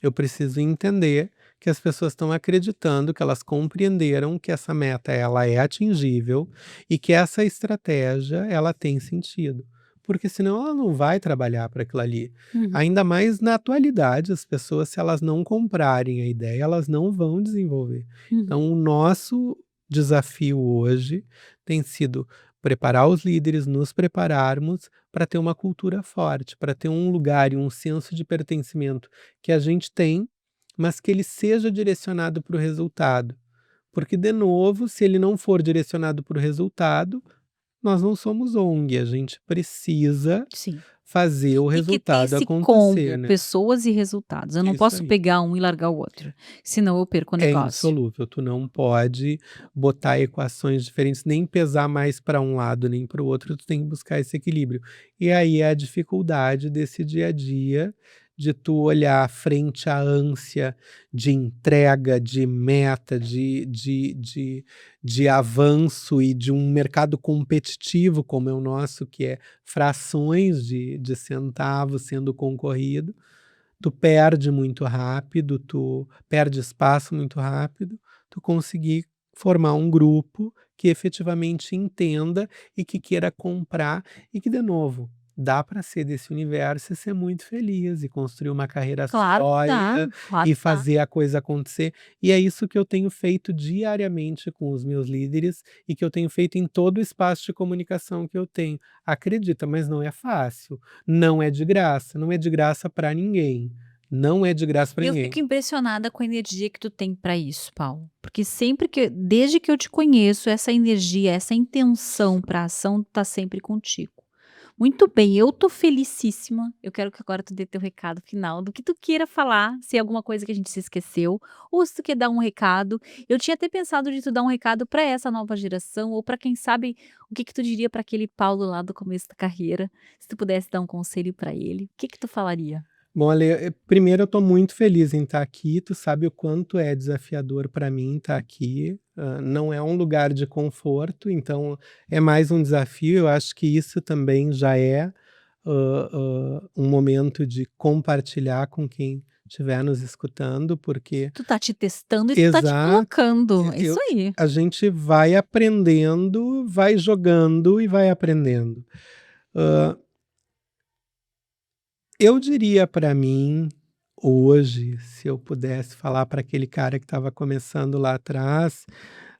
eu preciso entender que as pessoas estão acreditando, que elas compreenderam que essa meta ela é atingível e que essa estratégia ela tem sentido, porque senão ela não vai trabalhar para aquilo ali. Uhum. Ainda mais na atualidade, as pessoas, se elas não comprarem a ideia, elas não vão desenvolver. Uhum. Então, o nosso desafio hoje tem sido preparar os líderes, nos prepararmos para ter uma cultura forte, para ter um lugar e um senso de pertencimento que a gente tem, mas que ele seja direcionado para o resultado. Porque, de novo, se ele não for direcionado para o resultado, nós não somos ONG, a gente precisa Sim. fazer o Tem que ter resultado esse acontecer, combo, né. pessoas e resultados. Eu não Isso posso aí. pegar um e largar o outro, senão eu perco o É negócio. indissolúvel, tu não pode botar equações diferentes, nem pesar mais para um lado nem para o outro, tu tem que buscar esse equilíbrio. E aí é a dificuldade desse dia a dia, de tu olhar frente à ânsia de entrega, de meta, de avanço e de um mercado competitivo como é o nosso, que é frações de centavos sendo concorrido. Tu perde muito rápido, tu perde espaço muito rápido, tu conseguir formar um grupo que efetivamente entenda e que queira comprar e que, de novo, dá para ser desse universo e ser muito feliz e construir uma carreira Claro que dá, sólida claro e que dá. fazer a coisa acontecer. E é isso que eu tenho feito diariamente com os meus líderes e que eu tenho feito em todo o espaço de comunicação que eu tenho. Acredita, mas não é fácil. Não é de graça, não é de graça para ninguém. Não é de graça para Eu ninguém. fico impressionada com a energia que tu tem para isso, Paulo, porque sempre que desde que eu te conheço, essa energia, essa intenção para ação tá sempre contigo. Muito bem, eu tô felicíssima. Eu quero que agora tu dê teu recado final do que tu queira falar, se é alguma coisa que a gente se esqueceu, ou se tu quer dar um recado. Eu tinha até pensado de tu dar um recado para essa nova geração, ou para quem sabe o que que tu diria para aquele Paulo lá do começo da carreira, se tu pudesse dar um conselho para ele, o que que tu falaria? Bom, Ale, primeiro eu estou muito feliz em estar aqui, tu sabe o quanto é desafiador para mim estar aqui, não é um lugar de conforto, então é mais um desafio, eu acho que isso também já é, um momento de compartilhar com quem estiver nos escutando, porque Tu tá te testando e tu tá te exato, colocando, é isso eu aí. a gente vai aprendendo, vai jogando e vai aprendendo. Hã Eu diria para mim, hoje, se eu pudesse falar para aquele cara que estava começando lá atrás,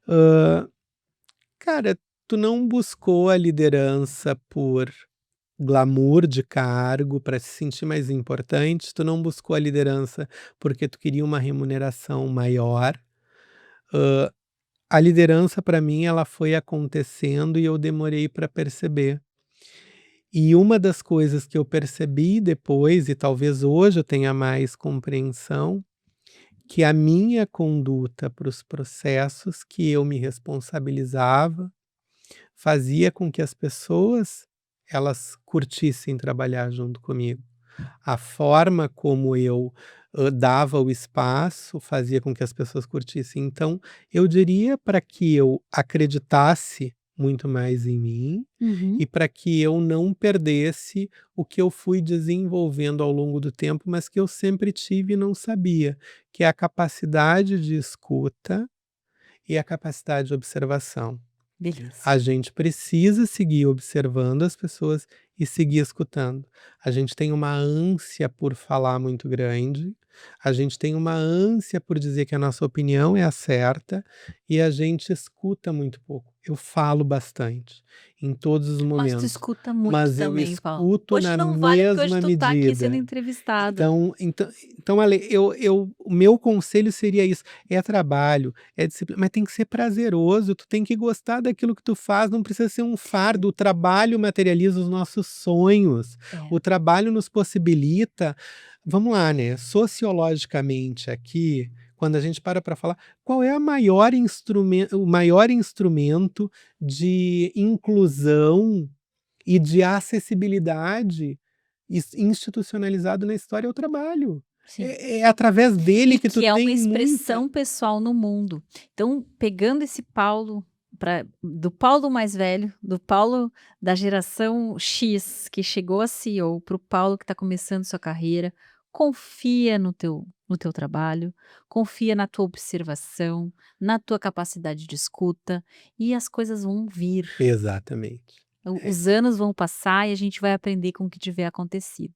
hã, cara, tu não buscou a liderança por glamour de cargo, para se sentir mais importante, tu não buscou a liderança porque tu queria uma remuneração maior. A liderança para mim ela foi acontecendo e eu demorei para perceber. E uma das coisas que eu percebi depois, e talvez hoje eu tenha mais compreensão, que a minha conduta para os processos que eu me responsabilizava, fazia com que as pessoas, elas curtissem trabalhar junto comigo. A forma como eu, dava o espaço, fazia com que as pessoas curtissem. Então, eu diria para que eu acreditasse muito mais em mim, Uhum. e para que eu não perdesse o que eu fui desenvolvendo ao longo do tempo, mas que eu sempre tive e não sabia, que é a capacidade de escuta e a capacidade de observação. Beleza. A gente precisa seguir observando as pessoas e seguir escutando. A gente tem uma ânsia por falar muito grande, a gente tem uma ânsia por dizer que a nossa opinião é a certa e a gente escuta muito pouco. Eu falo bastante, em todos os Mas tu momentos, escuta muito mas eu também, Paulo. escuto Hoje na não vale, porque hoje mesma tu tá aqui sendo medida. entrevistado. Então, Ale, o meu conselho seria isso: é trabalho, é disciplina, mas tem que ser prazeroso, tu tem que gostar daquilo que tu faz, não precisa ser um fardo. O trabalho materializa os nossos sonhos, É, o trabalho nos possibilita. Vamos lá, né, sociologicamente aqui, quando a gente para falar, qual é o maior instrumento de inclusão e de acessibilidade institucionalizado na história é o trabalho. sim. É através dele E que tu que é uma tem muita. expressão pessoal no mundo. Então, pegando esse Paulo do Paulo mais velho, do Paulo da geração X, que chegou a CEO, para o Paulo que está começando sua carreira, confia no teu trabalho, confia na tua observação, na tua capacidade de escuta, e as coisas vão vir. Exatamente. É. Os anos vão passar e a gente vai aprender com o que tiver acontecido.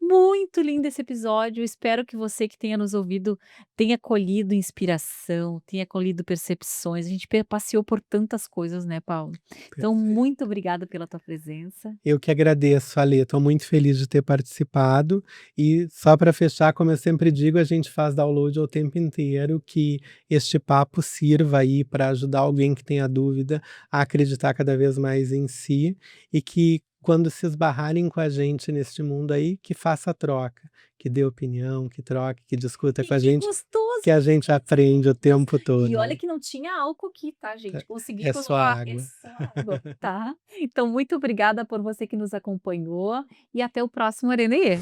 Muito lindo esse episódio. Espero que você que tenha nos ouvido tenha colhido inspiração, tenha colhido percepções. A gente passeou por tantas coisas, né, Paulo? Então, Perfeito. muito obrigada pela tua presença. Eu que agradeço, Ale, estou muito feliz de ter participado e só para fechar, como eu sempre digo, a gente faz download o tempo inteiro, que este papo sirva aí para ajudar alguém que tenha dúvida a acreditar cada vez mais em si e que quando se esbarrarem com a gente neste mundo aí, que faça a troca, que dê opinião, que troque, que discuta E com a que gente, gostoso! que a gente aprende o Gostoso. tempo E todo, olha né. que não tinha álcool aqui, tá, Tá, gente? Consegui é só colocar água. essa água, tá? Então, muito obrigada por você que nos acompanhou e até o próximo Arenê.